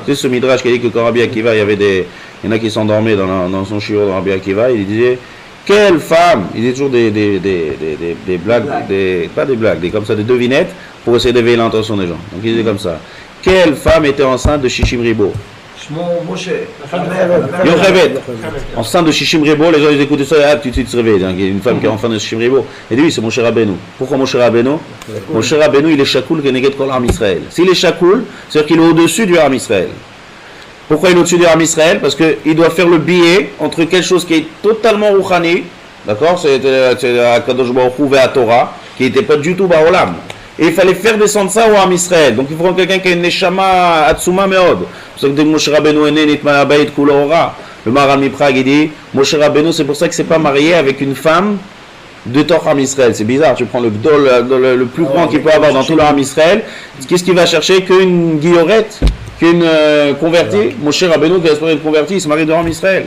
C'est ce Midrash qui dit que quand Rabbi Akiva, il y en a qui s'endormaient dans son shiur dans Rabbi Akiva, il disait quelle femme, il dit toujours des blagues, pas des blagues, comme ça, des devinettes pour essayer d'éveiller l'intention des gens. Donc il disait comme ça, quelle femme était enceinte de Shishim Ribo? Moshe. Yocheved. Enceinte de Shishim Ribo, les gens ils écoutaient ça, ah, tout de suite se réveillent. Il y a une femme qui est enceinte de Shishim Ribo. Et lui, c'est Moshe Rabbeinu. Pourquoi Moshe Rabbeinu? Moshe Rabbeinu, il est Shakul Keneged Kol Ham Israël. S'il est Shakul, c'est-à-dire qu'il est au-dessus du Ham Israël. Pourquoi il est au-dessus du Ham Israël? Parce qu'il doit faire le billet entre quelque chose qui est totalement rouchani, d'accord? C'est Akadosh Baruch Hu ve'a Torah, qui n'était pas du tout Baolam. Et il fallait faire descendre ça au Ham Israël. Donc il faut quelqu'un qui a une Neshama Atsuma Meod. C'est pour ça que Moshe Rabbeinu est né, Nitman Abayit Kula Ora. Le Maharal Miprag il dit, Moshe Rabbeinu, c'est pour ça que c'est pas marié avec une femme de Torah Am Israël. C'est bizarre, tu prends le Gdol, le plus grand qu'il peut avoir dans tout le Am Israël. Qu'est-ce qu'il va chercher? Qu'une guillorette, qu'une convertie. Moshe Rabbeinu qui a espéré de convertir, il se marie dans Am Israël.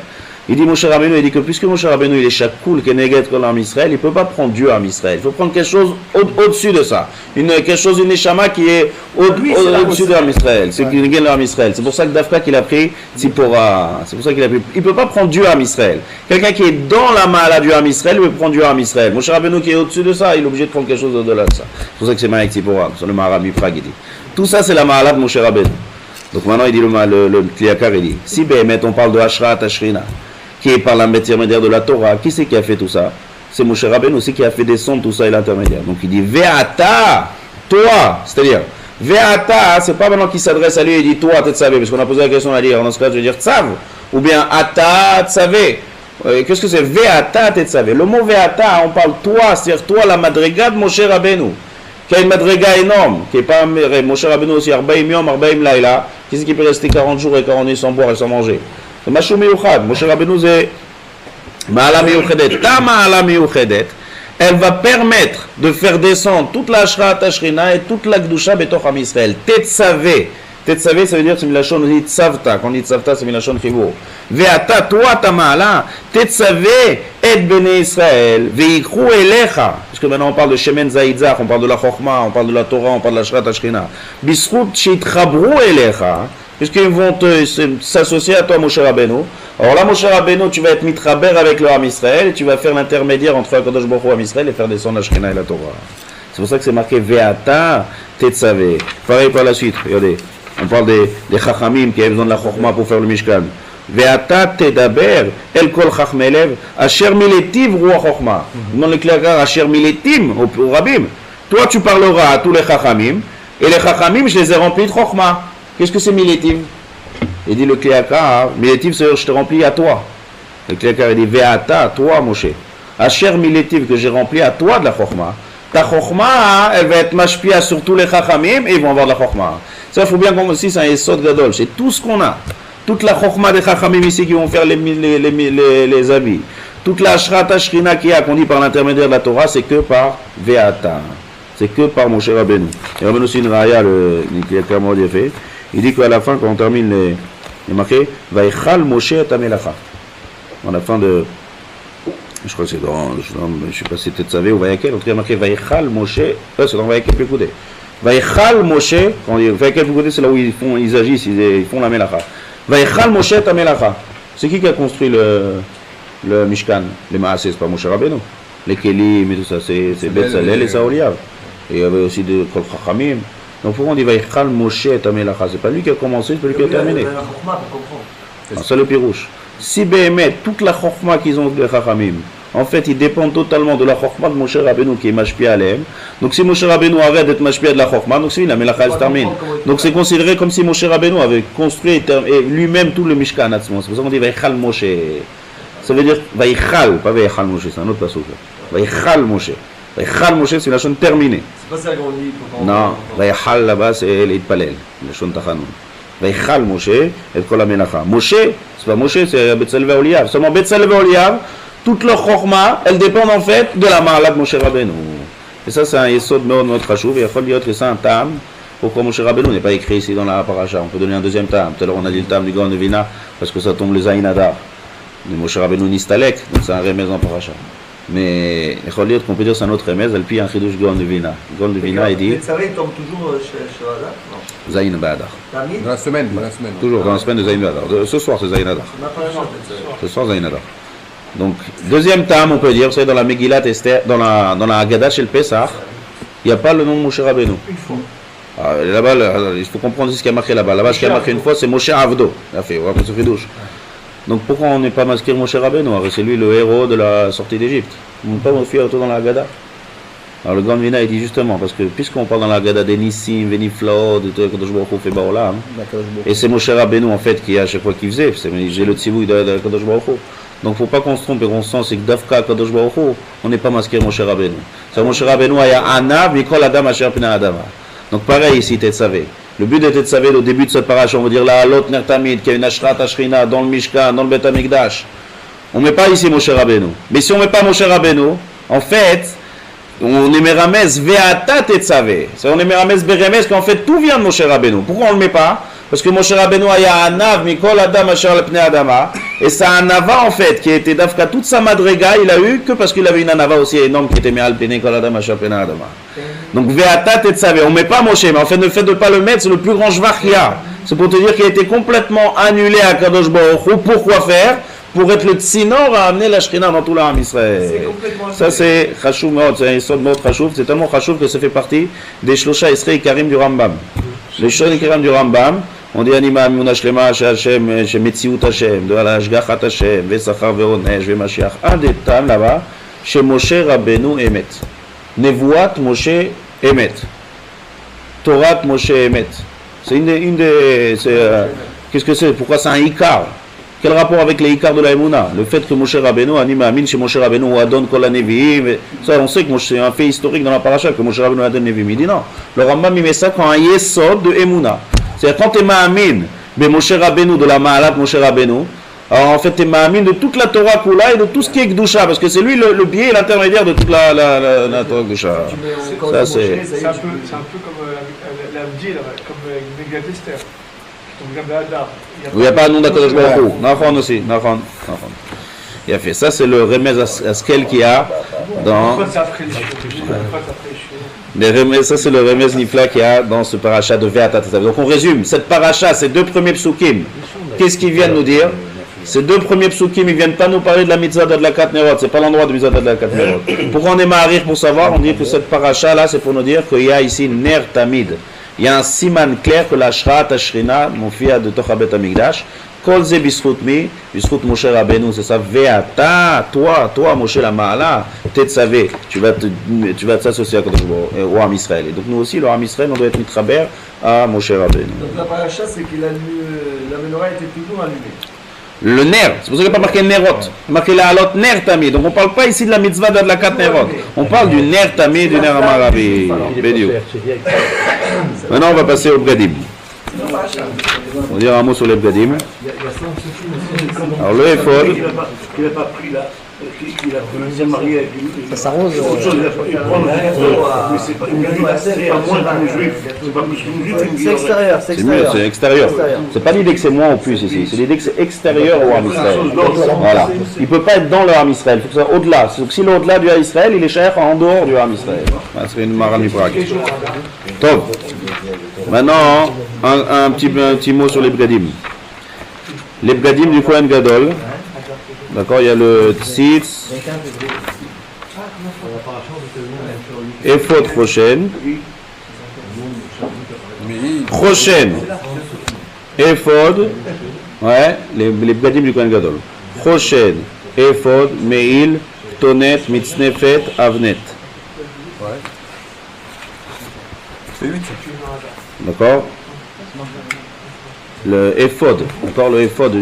Il dit Moshe Rabbeinu, il dit que puisque Moshe Rabbeinu il est chakoul, qui est négat comme l'Am Israël, il ne peut pas prendre Dieu à Israël. Il faut prendre quelque chose au-dessus de ça. Quelque chose, une neshama qui est au-dessus de l'Am Israël. C'est qui négat l'Am Israël. C'est pour ça que Dafka qu'il a pris Tzipora. C'est pour ça qu'il a pris. Il ne peut pas prendre Dieu à Israël. Quelqu'un qui est dans la mahala du Am Israël, il peut prendre Dieu à Israël. Moshe Rabbeinu qui est au-dessus de ça, il est obligé de prendre quelque chose au-delà de ça. C'est pour ça que c'est Maïk Tzipora. C'est le Maharam Mifra qui dit. Tout ça, c'est la mahala de Moshe Rabbeinu. Donc maintenant, il dit le Kliakar, il dit si Béhémet, on parle de Ashrat Ashrina, qui est par l'intermédiaire de la Torah, qui c'est qui a fait tout ça? C'est Moshe Rabbeinu aussi qui a fait descendre tout ça et l'intermédiaire. Donc il dit Ve'ata, toi, c'est-à-dire Ve'ata, c'est pas maintenant qu'il s'adresse à lui et dit toi, tu savais, parce qu'on a posé la question à dire, dans ce cas je veux dire tsav, ou bien Ata, tsavé. Qu'est-ce que c'est Ve'ata, tu savais? Le mot Ve'ata, on parle toi, c'est-à-dire toi, la madriga de Moshe Rabbeinu, qui a une madriga énorme, qui n'est pas Moshe Rabbeinu aussi, Arbaim Yom, Arbaim Laila, qui c'est qui peut rester 40 jours et 40 nuits sans boire et sans manger? C'est Mashou Miyuchad. Moshe Rabbeinu c'est Ma'ala Miyuchedet. Ta Ma'ala Miyuchedet, elle va permettre de faire descendre toute la Ashrat Ashrina et toute la Gdusha Betoch Am Israël. Tetzavé. Tetzavé, ça veut dire c'est Milachon, on dit Tzavta. Quand on dit Tzavta, c'est Milachon Chivur. Ve'ata, toi, ta Ma'ala, Tetzavé et Bene Israël. Ve'ikru Elecha. Parce que maintenant on parle de Shemen Zaïdzach, on parle de la Chochma, on parle de la Torah, on parle de la Ashrat Ashrina. Bisrut Shitchabru Elecha. Puisqu'ils vont s'associer à toi, Moshe Rabbeinu. Alors là, Moshe Rabbeinu, tu vas être mitraber avec le Am Israël et tu vas faire l'intermédiaire entre Akadosh Baruch Hu et Am Israël et faire descendre la Shekhinah et la Torah. C'est pour ça que c'est marqué Ve'ata Tetzavé. Pareil par la suite, regardez. On parle des Chachamim qui avaient besoin de la Chochma pour faire le Mishkan. Ve'ata Tedaber El Kol Chachmelev Asher Miletiv Ruach Chochma. Dans le Kliakar, Asher Miletim au Rabbim. Toi, tu parleras à tous les Chachamim et les Chachamim, je les ai remplis de Chochma. Qu'est-ce que c'est Miletiv? Il dit le Kliakar, Miletiv, c'est je te remplis à toi. Le Kliakar, il dit Ve'ata, toi, Moshe. Asher Miletiv, que j'ai rempli à toi de la Chochma. Ta Chochma, elle va être mashpia sur tous les Chachamim et ils vont avoir de la Chochma. Ça, il faut bien comprendre aussi, c'est un Yesod Gadol. C'est tout ce qu'on a. Toute la Chochma des Chachamim ici qui vont faire les habits. Toute la Ashrat Ashrina qu'il y a, qu'on dit par l'intermédiaire de la Torah, c'est que par Ve'ata. C'est que par Moshe Rabbeinu. Il y a aussi une raya, le Kliakar Mod fait. Il dit qu'à la fin, quand on termine les marqués, Vaïchal Moshe et Amelacha. À la fin de. Je crois que c'est dans. Je ne sais pas si c'était Tzavé ou Vaïkel. En tout cas, marqué Vaïchal Moshe. C'est dans Vaïkel Pekoudé. Vaïchal Moshe. Quand on dit Vaïkel Pekoudé, c'est là où ils agissent, ils font la Melacha. Vaïchal Moshe et Amelacha. C'est qui a construit le Mishkan? Les Maaseh, c'est pas Moshe Rabbeinu. Les Kelim et tout ça, c'est Betzalel et Saoliav. Et il y avait aussi de Kol Chachamim. Donc pourquoi on dit Vaïchal Moshe et Amelacha? C'est pas lui qui a commencé, c'est pas lui qui a terminé. C'est le pirouche. Si Béhémet, toute la Chochma qu'ils ont de Chachamim, en fait, ils dépendent totalement de la Chochma de Moshe Rabbeinu qui est mashpia Alehem. Donc si Moshe Rabbeinu arrête d'être mashpia de la Chochma, donc c'est la Melacha elle se termine. Donc c'est considéré comme si Moshe Rabbeinu avait construit et lui-même tout le Mishkan. C'est pour ça qu'on dit Vaïchal Moshe. Ça veut dire Vaïchal, pas Vaïchal Moshe, c'est un autre passage. Vaïchal Moshe. Vaïchal Moshe, c'est la chaîne terminée. C'est pas ça qu'on dit. Non, Vaïchal là-bas, c'est l'Itpalel, la chaîne Tachanoun. Vaïchal Moshe et Kol HaMelacha. Moshe, c'est pas Moshe, c'est Betzalel Ve'oliav. Seulement Betzalel Ve'oliav, toute leur Chochma, elles dépendent en fait de la Mahala de Moshe Rabbeinu. Et ça, c'est un Yesod Meod Chashuv. Et il faut dire que c'est un Tam. Pourquoi Moshe Rabbeinu n'est pas écrit ici dans la paracha? On peut donner un deuxième Tam. Tout à l'heure, on a dit le Tam du Gaon de Vina parce que ça tombe le Zayin Adar. Mais Moshe Rabbeinu Nistalek, donc c'est un remez en paracha. Mais il faut dire qu'on peut dire c'est un autre remez, elle pille un Chidush Gaon de Vina. Gaon de Vina, il dit. Le Tzavé tombe toujours chez Adar? Non. Zayin Badar. Dans la semaine. Toujours dans la semaine de Zayin Badar. Ce soir, c'est Zayin Adar. Ce soir, Zayin Adar. Donc, deuxième Tam, on peut dire, vous savez, dans la Megillat Esther, dans la Haggadah chez le Pessah, il n'y a pas le nom de Moshe Rabbeinu. Une fois. Là-bas, il faut comprendre ce qui a marqué là-bas. Là-bas, ce qui a marqué une fois, c'est Moshe Avdo. Il a fait, on va se faire douche. Donc, pourquoi on n'est pas masqué Moshe Rabbeinu? C'est lui le héros de la sortie d'Égypte. On ne peut pas faire autour dans la Haggadah. Alors, le Grand Vina, il dit justement, parce que puisqu'on parle dans la Haggadah des Nissim, Veniflaod, et tout, Kadosh Baruch Hu fait Baolam, et c'est Moshe Rabbeinu, en fait, qui à chaque fois qu'il faisait, j'ai le tzivouï de Kadosh Baruch Hu. Donc, il ne faut pas qu'on se trompe et qu'on se sent, c'est que Dafka, Kadosh Baruch Hu, on n'est pas masqué Moshe Rabbeinu. C'est Moshe Rabbeinu, il y a Anav, Mikol Adam, Asher Pina Adama. Donc, pareil ici, Tetzavé. Le but de Tetzavé, au début de cette paracha, on va dire la Halot Nertamid, qui a une Ashrat Ashrina dans le Mishkan, dans le Bet Amikdash. On ne met pas ici Moshe Rabbeinu. Mais si on ne met pas Moshe Rabbeinu, En fait, on est Merames Ve'ata Tetzavé. On est Merames Beremes qu'en fait tout vient de Moshe Rabbeinu. Pourquoi on ne le met pas? Parce que Moshe Rabbeinu a Anav Mikol Adam Asher al Pnei Adama. Et c'est un Anava en fait qui était d'Afka toute sa madrega, il a eu que parce qu'il avait une Anava aussi énorme qui était Me'al Pnei Kol Adam Asher al Pnei Adama. Donc Ve'ata Tetzavé, on ne met pas Moshe, mais en fait le fait de ne pas le mettre, c'est le plus grand shvach qu'il y a. C'est pour te dire qu'il a été complètement annulé à Kadosh Baruch Hu. Pourquoi faire? Pour être le tsinor à amener la Shekhinah dans tout l'Am Israël. Ça c'est Chashuv Meod, c'est un Yesod Meod Chashuv, c'est tellement Chashuv que ça fait partie des Shlosha Esrei Karim du Rambam. Les Shlosha Karim du Rambam, on dit Anima Amuna Shlema Hashem, Shemetziut Hashem, de la Ashgachat Hashem, Vesachar Veronesh, Vemashiach. Un des tam là-bas, chez Moshe Rabbeinu Emet. Nevuat Moshe Emet. Torat Moshe Emet. C'est une des qu'est-ce que c'est? Pourquoi c'est un Ikar? Quel rapport avec les Ikar de la Emouna? Le fait que Moshe Rabbeinu, Anima Amin, chez Moshe Rabbeinu, ou Adon Kol HaNevi'im, ça on sait que c'est un fait historique dans la paracha, que Moshe Rabbeinu Adon Nevi'im. Il dit non. Le Rambam il met ça quand un Yesod de Emouna. C'est-à-dire quand tu es Ma'amin, mais Moshe Rabbeinu, de la Ma'alat Moshe Rabbeinu, alors en fait tu es Ma'amin de toute la Torah Kula et de tout ce qui est Kedusha, parce que c'est lui le biais et l'intermédiaire de toute la Torah Kedusha. Ça c'est un peu comme la Bdi, comme Megillat Esther. Il n'y a pas un nom d'Akadosh Baruch Hu. Nachon aussi. Nachon. Il a fait ça, c'est le remez Askel qu'il y a dans. Ça, c'est le remez Nifla qu'il y a dans ce paracha de Ve'ata Tetzavé. Donc on résume. Cette paracha, ces deux premiers psukim, qu'est-ce qu'ils viennent nous dire? Ces deux premiers psukim, ils ne viennent pas nous parler de la mitzvah d'Adlakat Nerot. C'est pas l'endroit de mitzvah d'Adlakat Nerot. Pourquoi on est ma'arir pour savoir? On dit que cette paracha là, c'est pour nous dire qu'il y a ici Ner Tamid. Il y a un siman clair que la Shrat Ashrina, mon fils de Tochabet Amigdash, Kol Ze Bischut Mi, Bischut Moshe Rabbeinu, c'est ça, Ve'ata, toi, Moshe la Ma'ala, Tetzavé, tu vas t'associer au Am Israël. Et donc nous aussi, le Am Israël, on doit être mitraber à Moshe Rabbeinu. Donc la paracha, c'est que la menorah était toujours allumée. Le ner, c'est pour ça qu'il n'y a pas marqué nerot, marqué la halot ner tamid. Donc on ne parle pas ici de la mitzvah d'Adlakat Nerot, on parle du ner tamid, du ner amarabi. Maintenant on va passer au Bgadim. On va dire un mot sur les Bgadim. Alors le Ephod. Il n'a pas pris là. Il a pris le marié avec une. Ça s'arrose. C'est extérieur. C'est extérieur. C'est pas l'idée que c'est moins ou plus ici. C'est l'idée que c'est extérieur au Ham Israël. Voilà. Il ne peut pas être dans le Ham Israël. Il faut que ça soit au-delà. Donc s'il est au-delà du Ham Israël, il est cher en dehors du Ham Israël. C'est une marani prague. Top. Maintenant, un petit mot sur les Bgadim. Les Bgadim du Kohen Gadol. D'accord, il y a le Tzitz, Ephod Choshen, Ephod, ouais, les Bgadim du Kohen Gadol. Choshen, Ephod, Meil, Tonet, Mitznefet, Avnet. D'accord. Le Ephod, encore le Ephod,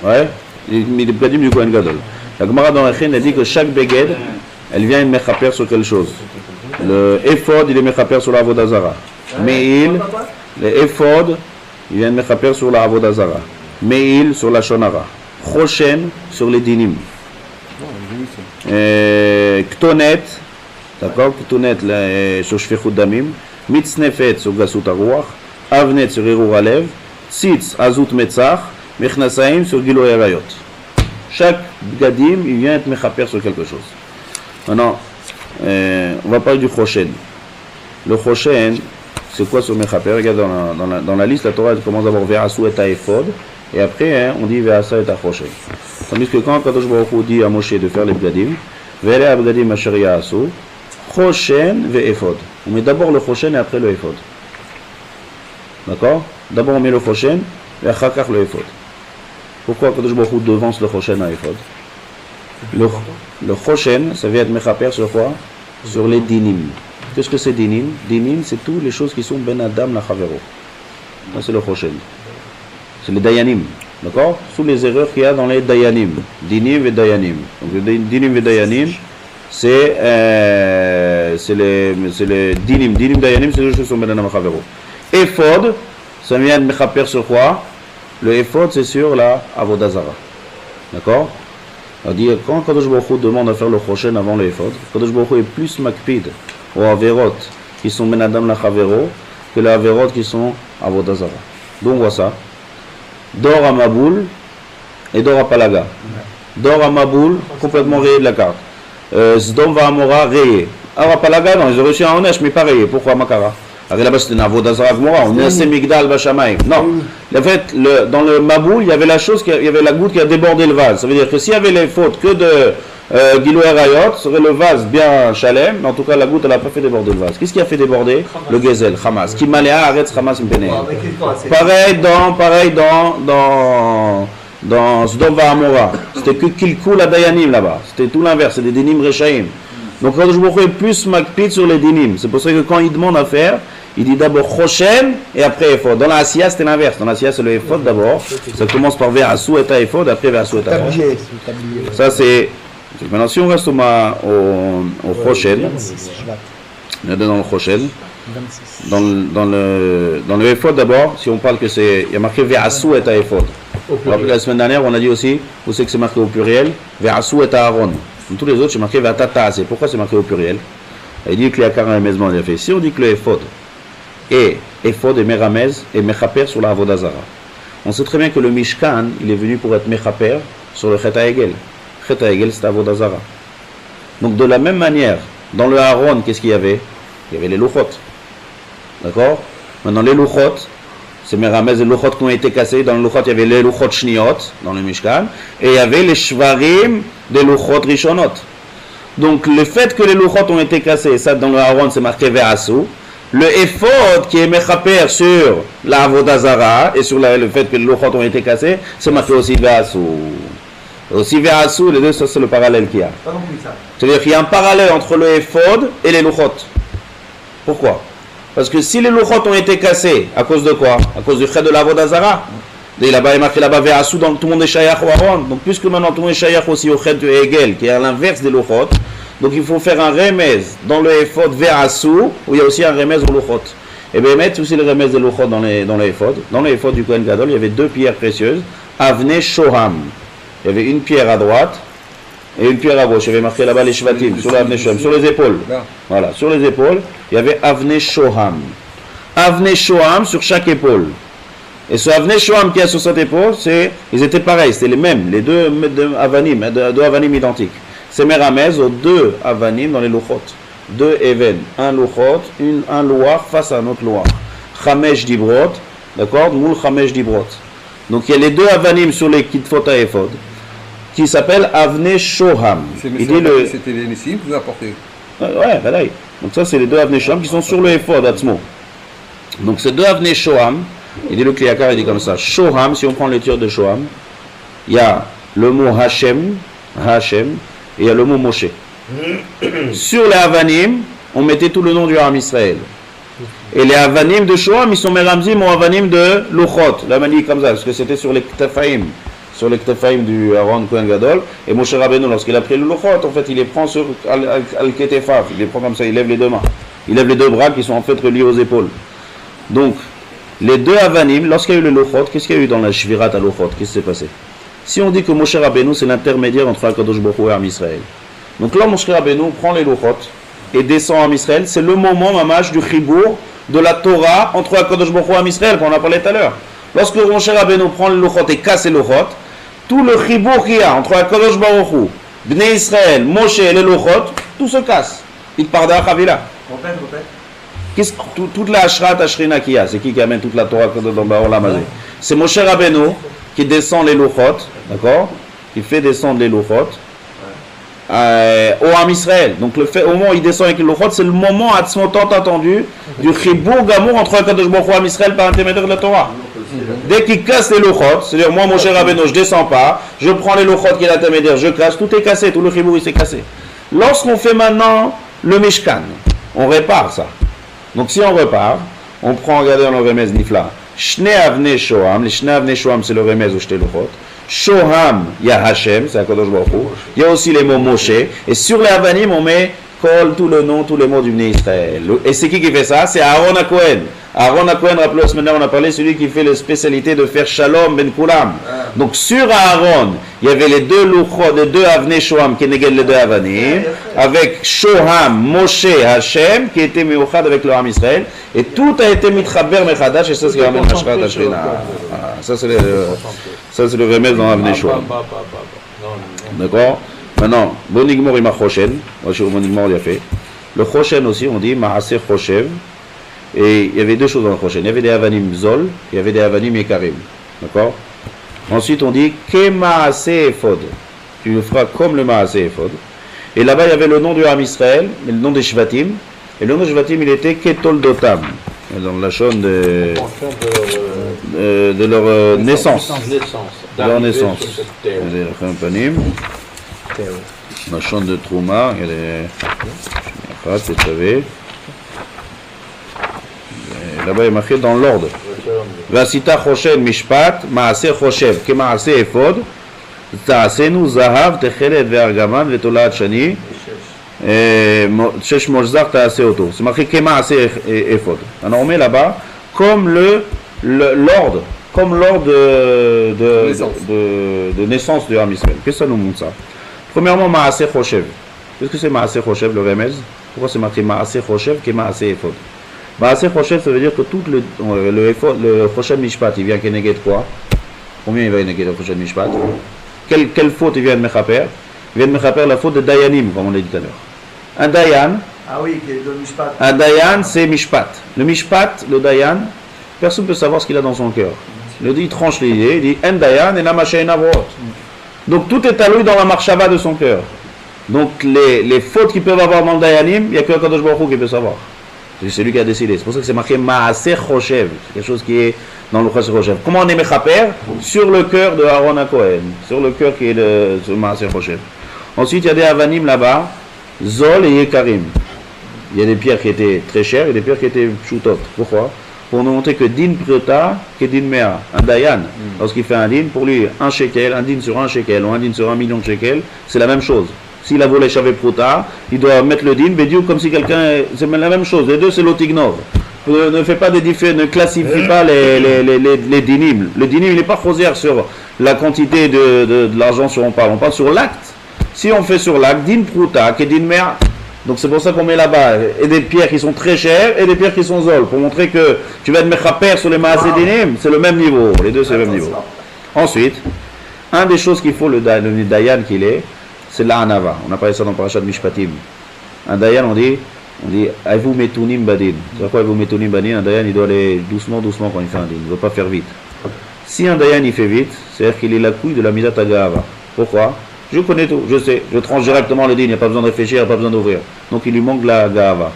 ouais, les Bgadim du Kohen Gadol. La Gemara dans la Chin a dit que chaque Beged, elle vient une mechaper sur quelque chose. Le Ephod, il est mechaper sur la Avodah Zara. Meil, le Ephod, il vient une mechaper sur la Avodah Zara. Meil sur la Shonara. Choshen sur les Dinim. Ktonet, d'accord, Ktonet sur Shfichut Damim. Mitznefet sur Gasut Aruach. Avnet sur Irur Alev. Tzitz, Azut Metzach. Mechnasaim sur Gilo Erayot. Chaque Gadim, il vient être mechaper sur quelque chose. Maintenant, on va parler du Choshen. Le Choshen, c'est quoi sur mechaper? Regarde dans la liste, la Torah commence d'abord Ve'asu et Ephod, et après on dit Ve'asa et Choshen. Tandis que quand Kadosh Baruch Hu dit à Moshe de faire les Gadim, Ve'ele Abgadim Asher Ya'asu, Choshen Ve'ephod. On met d'abord le Choshen et après le Ephod. D'accord? D'abord on met le Choshen et après le Ephod. Pourquoi Kadosh Baruch Hu devance le Choshen à Ephod? Le Choshen, ça vient être mechaper sur quoi? Sur les dinim. Qu'est-ce que c'est dinim? Dinim, c'est toutes les choses qui sont ben adam la chavero. Ça c'est le Choshen. C'est les dayanim. D'accord? Toutes les erreurs qu'il y a dans les dayanim. Dinim et dayanim. Donc les dinim et dayanim, c'est les dinim. Dinim dayanim, c'est les choses qui sont ben adam la chavero. Ephod, ça vient être mechaper sur quoi? Le Ephod, c'est sur la Avodah Zara. D'accord? C'est-à-dire, quand Kadosh Baruch Hu demande à faire le Choshen avant le Ephod, Kadosh Baruch Hu est plus makpid aux Averot qui sont Menadam la Chavero que les Averot qui sont Avodah Zara. Donc on voit ça. D'or à Maboul et d'or à Palaga. D'or à Maboul, complètement rayé de la carte. Zdom va Amora, rayé. Alors à Palaga, non, ils ont reçu un Onesh, mais pas rayé. Pourquoi Makara? Alors là-bas c'était une Avodah Zara Gmora, on est assez Migdal Bashamaim. Non, en fait, dans le Maboul, il y avait la chose, il y avait la goutte qui a débordé le vase. Ça veut dire que s'il y avait les fautes que de Gilou et Rayot, serait le vase bien chalem, mais en tout cas la goutte elle n'a pas fait déborder le vase. Qu'est-ce qui a fait déborder? Le Gezel, Hamas. Qui malea arrête Hamas Mpene. Pareil dans Sdom va Amora. C'était que Kilkul à Dayanim là-bas. C'était tout l'inverse, c'était des Dinim Rechaim. Donc Kadosh Baruch Hu est plus makpid sur les Dinim. C'est pour ça que quand il demande à faire, il dit d'abord Choshen et après Ephod. Dans la Asiya, c'était l'inverse. Dans la Asiya, c'est le Ephod d'abord. Ça commence par Ve'asu et Ephod, après Ve'asu et Ephod. Ça, c'est. Maintenant, si on reste au Choshen, on est dans le Choshen. Dans le Ephod d'abord, si on parle que c'est. Il y a marqué Ve'asu et Ephod. La semaine dernière, on a dit aussi, vous savez que c'est marqué au pluriel, Ve'asu et Aaron. Dans tous les autres, c'est marqué Ve'atata. C'est pourquoi c'est marqué au pluriel? Il dit que les Akar Remezman, il a fait. Si on dit que le Ephod et Ephod et Meramez et Mechaper sur la Avodah Zara. On sait très bien que le Mishkan, il est venu pour être Mechaper sur le Chet HaEgel. Chet HaEgel, c'est Avodah Zara. Donc de la même manière, dans le Aaron, qu'est-ce qu'il y avait? Il y avait les Luchot. D'accord? Maintenant, les Luchot, c'est Meramez et les Luchot qui ont été cassés. Dans le Luchot, il y avait les Luchot Shniot, dans le Mishkan, et il y avait les Shvarim des Luchot Rishonot. Donc le fait que les Luchot ont été cassés, ça dans le Aaron, c'est marqué Ve'asu. Le Ephod qui est Mechaper sur la Avodah Zara et sur le fait que les Luchot ont été cassés, c'est marqué aussi Ve'asu. Aussi Ve'asu, les deux, ça c'est le parallèle qu'il y a. C'est-à-dire qu'il y a un parallèle entre le Ephod et les Luchot. Pourquoi? Parce que si les Luchot ont été cassés, à cause de quoi? À cause du chet de la Avodah Zara. Et là-bas, il est marqué là-bas Ve'asu, donc tout le monde est Shayach au Aaron. Donc puisque maintenant tout le monde est Shayach aussi au chet de Hegel, qui est à l'inverse des Luchot, donc il faut faire un remez dans le Ephod Ve'asu, où il y a aussi un remez au Luchot. Et bien mettre aussi le remez des Luchot dans le Ephod. Dans le Ephod du Kohen Gadol, il y avait deux pierres précieuses, Avne Shoham. Il y avait une pierre à droite et une pierre à gauche. Il y avait marqué là-bas les Shvatim, sur l'Avne Shoham, sur les épaules. Voilà, sur les épaules, il y avait Avne Shoham. Avne Shoham sur chaque épaule. Et ce Avne Shoham qui est sur cette épaule, ils étaient pareils, c'était les mêmes, les deux Avanim, deux Avanim identiques. C'est Meramez aux deux Avanim dans les Luchot. Deux Even, un Luchot, un Loar face à un autre Loar. Chamesh Dibrot, d'accord, Moul Chamesh Dibrot. Donc il y a les deux Avanim sur les Kitfot à Ephod, qui s'appellent Avne Shoham. C'était les Nessim que vous apportez. Ouais, voilà. Donc ça c'est les deux Avne Shoham qui sont sur le Ephod, Atzmo. Donc ces deux Avne Shoham, il dit le Kliyakar, il dit comme ça. Shoham, si on prend le tir de Shoham, il y a le mot Hashem, et il y a le mot Moshe. Sur les Avanim, on mettait tout le nom du Ham Israël. Et les Avanim de Shoham, ils sont Meramzim ou Avanim de Luchot. La manie comme ça, parce que c'était sur les Ktefaim. Sur les Ktefaim du Aaron Kohen Gadol. Et Moshe Rabbeinu, lorsqu'il a pris le Luchot, en fait, il les prend sur Al-Ketefav. Il les prend comme ça, il lève les deux mains. Il lève les deux bras qui sont en fait reliés aux épaules. Donc, les deux Avanim, lorsqu'il y a eu le Luchot, qu'est-ce qu'il y a eu dans la Shvirat à Luchot? Qu'est-ce qui s'est passé? Si on dit que Moshe Rabbeinu, c'est l'intermédiaire entre Akadosh Baruch Hu et Am Israël. Donc là, Moshe Rabbeinu prend les Luchot et descend à Am Israël. C'est le moment, mamage, du Chibour, de la Torah entre Akadosh Baruch Hu et Am Israël, qu'on a parlé tout à l'heure. Lorsque Moshe Rabbeinu prend les Luchot et casse les Luchot, tout le Chibour qu'il y a entre Akadosh Baruch Hu, Bnei Israël, Moshe et les Luchot, tout se casse. Il part d'un Chavila. Toute la Ashrat Ashrina qu'il y a, c'est qui amène toute la Torah dans Baolam Hazé? C'est Moshe Rabbeinu qui descend les Luchot, d'accord? Qui fait descendre les Luchot au Ham Israël. Donc le fait, au moment où il descend avec les Luchot, c'est le moment tant attendu du Chibour Gamour entre Akadosh Baruch Hu et Ham Israël par intermédiaire de la Torah. Dès qu'il casse les Luchot, c'est-à-dire moi Moshe Rabbeinu, je descends pas, je prends les Luchot qui est l'intermédiaire, je casse, tout est cassé, tout le Chibour il s'est cassé. Lorsqu'on fait maintenant le Mishkan, on répare ça. Donc si on repart, on prend, regardez dans le Remez Nifla, Shne Avne Shoham, les Shne Avne Shoham c'est le Remez au Shte Luchot. Shoham, il y a Hashem, c'est Akadosh Baruch Hu. Il y a aussi les mots Moshe. Et sur les Avanim, on met tout le nom, tous les mots du Bnei Israël. Et c'est qui fait ça? C'est Aaron HaKohen. Aaron HaKohen, rappelez-vous, la semaine dernière, on a parlé, celui qui fait la spécialité de faire Shalom Ben Kulam. Donc sur Aaron, il y avait les deux Luchot, les deux Avnei Shoham, qui négèdent les deux Avanim, avec Shoham, Moshe, Hashem, qui était Meuchad avec le Ham Israël, et tout a été Mitraber Mechadash, et ça c'est Ramen Hashrat Hashrina. Ça c'est le remède dans Avnei Shoham. D'accord? Maintenant, Bonigmor ima Choshen, Bonigmor il a fait. Le Choshen aussi, on dit Maaseh Choshev. Et il y avait deux choses dans le Choshen. Il y avait des Avanim Zol, il y avait des Avanim Ekarim. D'accord? Ensuite, on dit Ke Maaseh Ephod. Tu le feras comme le Maaseh Ephod. Et là-bas, il y avait le nom du Ham Israël, le nom des Shvatim. Et le nom des Shvatim, il était Ketol Dotam. Dans la chaîne de leur naissance. De leur naissance. La chaîne de Trouma, il y a des... vous savez. Là-bas, il est marqué dans l'ordre. Vasita Choshen Mishpat, Maaseh Choshev, Ke Maaseh Ephod, Ta'asenu Zahav, Techelet Ve'argaman, Ve'tolat Shani, Shesh Mojzar Ta'aseh Oto. C'est marqué Ke Maaseh Ephod. Alors on met là-bas comme l'ordre, de naissance du Ham Israël. Qu'est-ce que ça nous montre ça? Premièrement, Maaseh Choshev. Qu'est-ce que c'est Maaseh Choshev, le remez? Pourquoi c'est marqué Maaseh Choshev, Ke Maaseh Ephod? Maaseh Choshev, ça veut dire que tout le Choshen Mishpat, il vient Keneged quoi? Combien il va Keneged le Choshen Mishpat? Quelle faute il vient de Mechaper? Il vient de Mechaper la faute de Dayanim, comme on l'a dit tout à l'heure. Un Dayan, un Dayan, c'est Mishpat. Le Mishpat, le Dayan, personne ne peut savoir ce qu'il a dans son cœur. Il tranche les idées, il dit En Dayan et Namashayin Avrot. Donc tout est alloué dans la marchava de son cœur. Donc les fautes qu'ils peuvent avoir dans le Dayanim, il n'y a que Kadosh Baruch Hu qui peut savoir. C'est lui qui a décidé. C'est pour ça que c'est marqué Maaseh Choshev. C'est quelque chose qui est dans le Maaseh Choshev. Comment on est Mechaper? Sur le cœur de Aaron HaKohen. Sur le cœur qui est le Maaseh Choshev. Ensuite, il y a des Avanim là-bas. Zol et Yekarim. Il y a des pierres qui étaient très chères et des pierres qui étaient Pshutot. Pourquoi? Pour nous montrer que Din Priota, que Din Mea. Un Dayan, lorsqu'il fait un Din, pour lui, un shekel, un Din sur un shekel ou un Din sur 1 million de shekels, c'est la même chose. S'il a volé Shavé Pruta, il doit mettre le din, Bédiou, comme si quelqu'un. C'est la même chose. Les deux, c'est l'otignov. Ne fait pas ne classifie pas les dinim. Le dinim, il n'est pas chosé sur la quantité de l'argent sur on parle. On parle sur l'acte. Si on fait sur l'acte, din Pruta, que din mea. Donc c'est pour ça qu'on met là-bas. Et des pierres qui sont très chères et des pierres qui sont zol. Pour montrer que tu vas être mechaper sur les maaseh dinim. C'est le même niveau. Les deux, c'est le même niveau. Ensuite, un des choses qu'il faut, le Dayan qu'il est, c'est l'anava. On a parlé ça dans Parashat Mishpatim. Un Dayan, on dit, Aïvou metunim badin. C'est quoi Aïvou metunim badin? Un Dayan, il doit aller doucement quand il fait un din. Il ne doit pas faire vite. Si un Dayan, il fait vite, c'est-à-dire qu'il est la couille de la Midat HaGahava. Pourquoi? Je connais tout, je sais. Je tranche directement le din, il n'y a pas besoin de réfléchir, il n'y a pas besoin d'ouvrir. Donc il lui manque de la Gahava.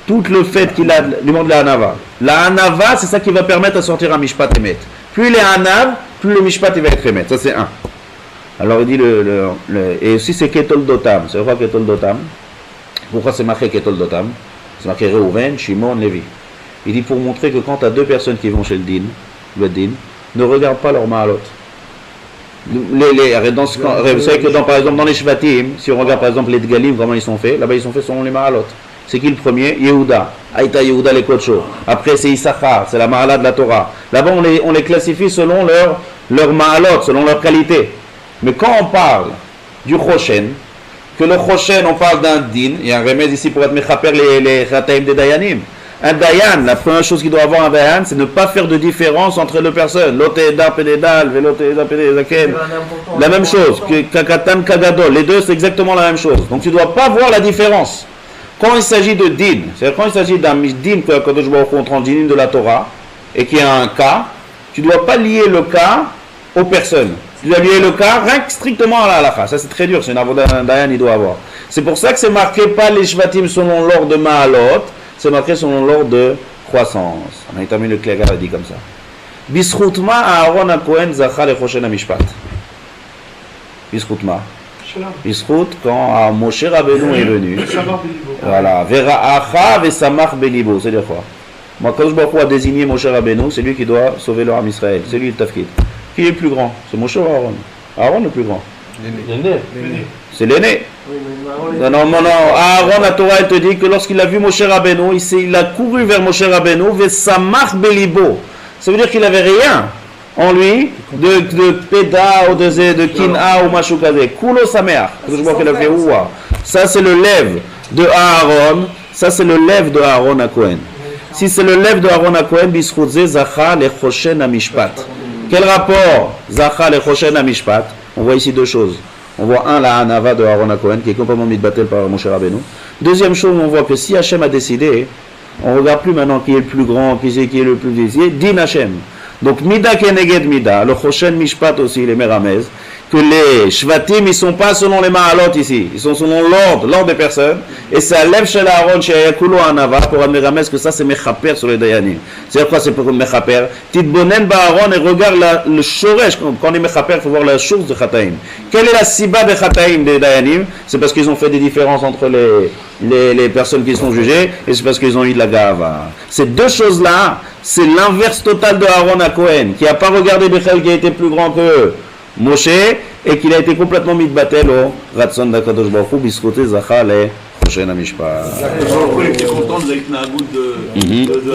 Tout le fait qu'il a, il lui manque de la Hanava. La Hanava, c'est ça qui va permettre à sortir un Mishpat Emet. Plus il est Hanav, plus le Mishpat il va être Emet. Ça c'est un. Alors il dit et aussi c'est Ketol Dotam. C'est quoi Ketol Dotam? Pourquoi c'est marqué Ketol Dotam? C'est marqué Reuven, Shimon, Lévi. Il dit pour montrer que quand tu as deux personnes qui vont chez le din, ne regarde pas leur ma'alot. Vous savez que par exemple dans les Shvatim, si on regarde par exemple les Dgalim, comment ils sont faits, là-bas ils sont faits selon les ma'alot. C'est qui le premier? Yehuda. Aïta Yehuda les Kodsho. Après c'est Issachar, c'est la ma'ala de la Torah. Là-bas on les classifie selon leur ma'alot, selon leur qualité. Mais quand on parle du Choshen, que le Choshen, on parle d'un din, il y a un remède ici pour être mechaper les Chataim des Dayanim. Un Dayan, la première chose qu'il doit avoir un Dayan, c'est ne pas faire de différence entre les personnes. L'autre est da pédédal, l'autre est da pédédaken. La même chose, Kakatan Kagadol. Les deux, c'est exactement la même chose. Donc tu ne dois pas voir la différence. Quand il s'agit de din, c'est-à-dire quand il s'agit d'un din que Kadosh Baruch Hu entre en din de la Torah, et qu'il y a un cas, tu ne dois pas lier le cas aux personnes. Tu dois lier le cas strictement à la halakha. Ça c'est très dur, c'est une avoda d'un Dayan, il doit avoir. C'est pour ça que c'est marqué pas les Shvatim selon l'ordre de Ma'alot, c'est marqué selon l'ordre de croissance. On a terminé le Klagar, a dit comme ça. Bischutma Aaron HaKohen Zachar le Choshen HaMishpat. Bischutma. Bischut, quand Moshe Rabbeinu est venu. Voilà. Vera'acha vesamach belibo. C'est dire quoi? Moi, quand je a désigné Moshe Rabbeinu, c'est lui qui doit sauver le Ham Israël. C'est lui le tafkid. Qui est le plus grand? C'est Moshe ou Aaron? Aaron le plus grand. C'est l'aîné. Oui, mais Aaron, Non, Aaron, la Torah, elle te dit que lorsqu'il a vu Moshe Rabbeinu, il a couru vers Moshe Rabbeinu, Vesamach Belibo. Ça veut dire qu'il n'avait rien en lui de Peda ou de Kina ou Mashukade. Kulo Sameach. Ça, c'est le lève de Aaron. Ça, c'est le lève de Aaron à Cohen. Si c'est le lève de Aaron à Cohen, Bisroutze Zacha le Choshen Amishpat. Quel rapport Zacha le Choshen Amishpat? On voit ici deux choses. On voit un, la Hanava de Aaron à Cohen, qui est complètement mitbatel par Moshe Rabbeinu. Deuxième chose, on voit que si Hachem a décidé, on ne regarde plus maintenant qui est le plus grand, qui est le plus vicié, Din Hachem. Donc, Mida Keneged Mida, le Choshen Mishpat aussi, les Meramez, que les Shvatim, ils ne sont pas selon les Mahalot ici, ils sont selon l'ordre des personnes, et ça lève chez Aaron, chez Yakulo Anava, pour Meramez, que ça c'est Mechaper sur les Dayanim. C'est-à-dire quoi c'est pour Mechaper? Titbonen Aaron et regarde le Shoresh, quand on est Mechaper, il faut voir la source de Chataim. Quelle est la Siba de Chataim des Dayanim? C'est parce qu'ils ont fait des différences entre les personnes qui sont jugées, et c'est parce qu'ils ont eu de la Gava. Ces deux choses-là, c'est l'inverse total de Aaron à Cohen, qui n'a pas regardé Bechel qui a été plus grand que eux. Moshe, et qu'il a été complètement mitbatel au Ratson d'Akadosh Baruch Hu, Bisrote Zacha le Choshen Amishpat. Il était content de l'Aïtnagout de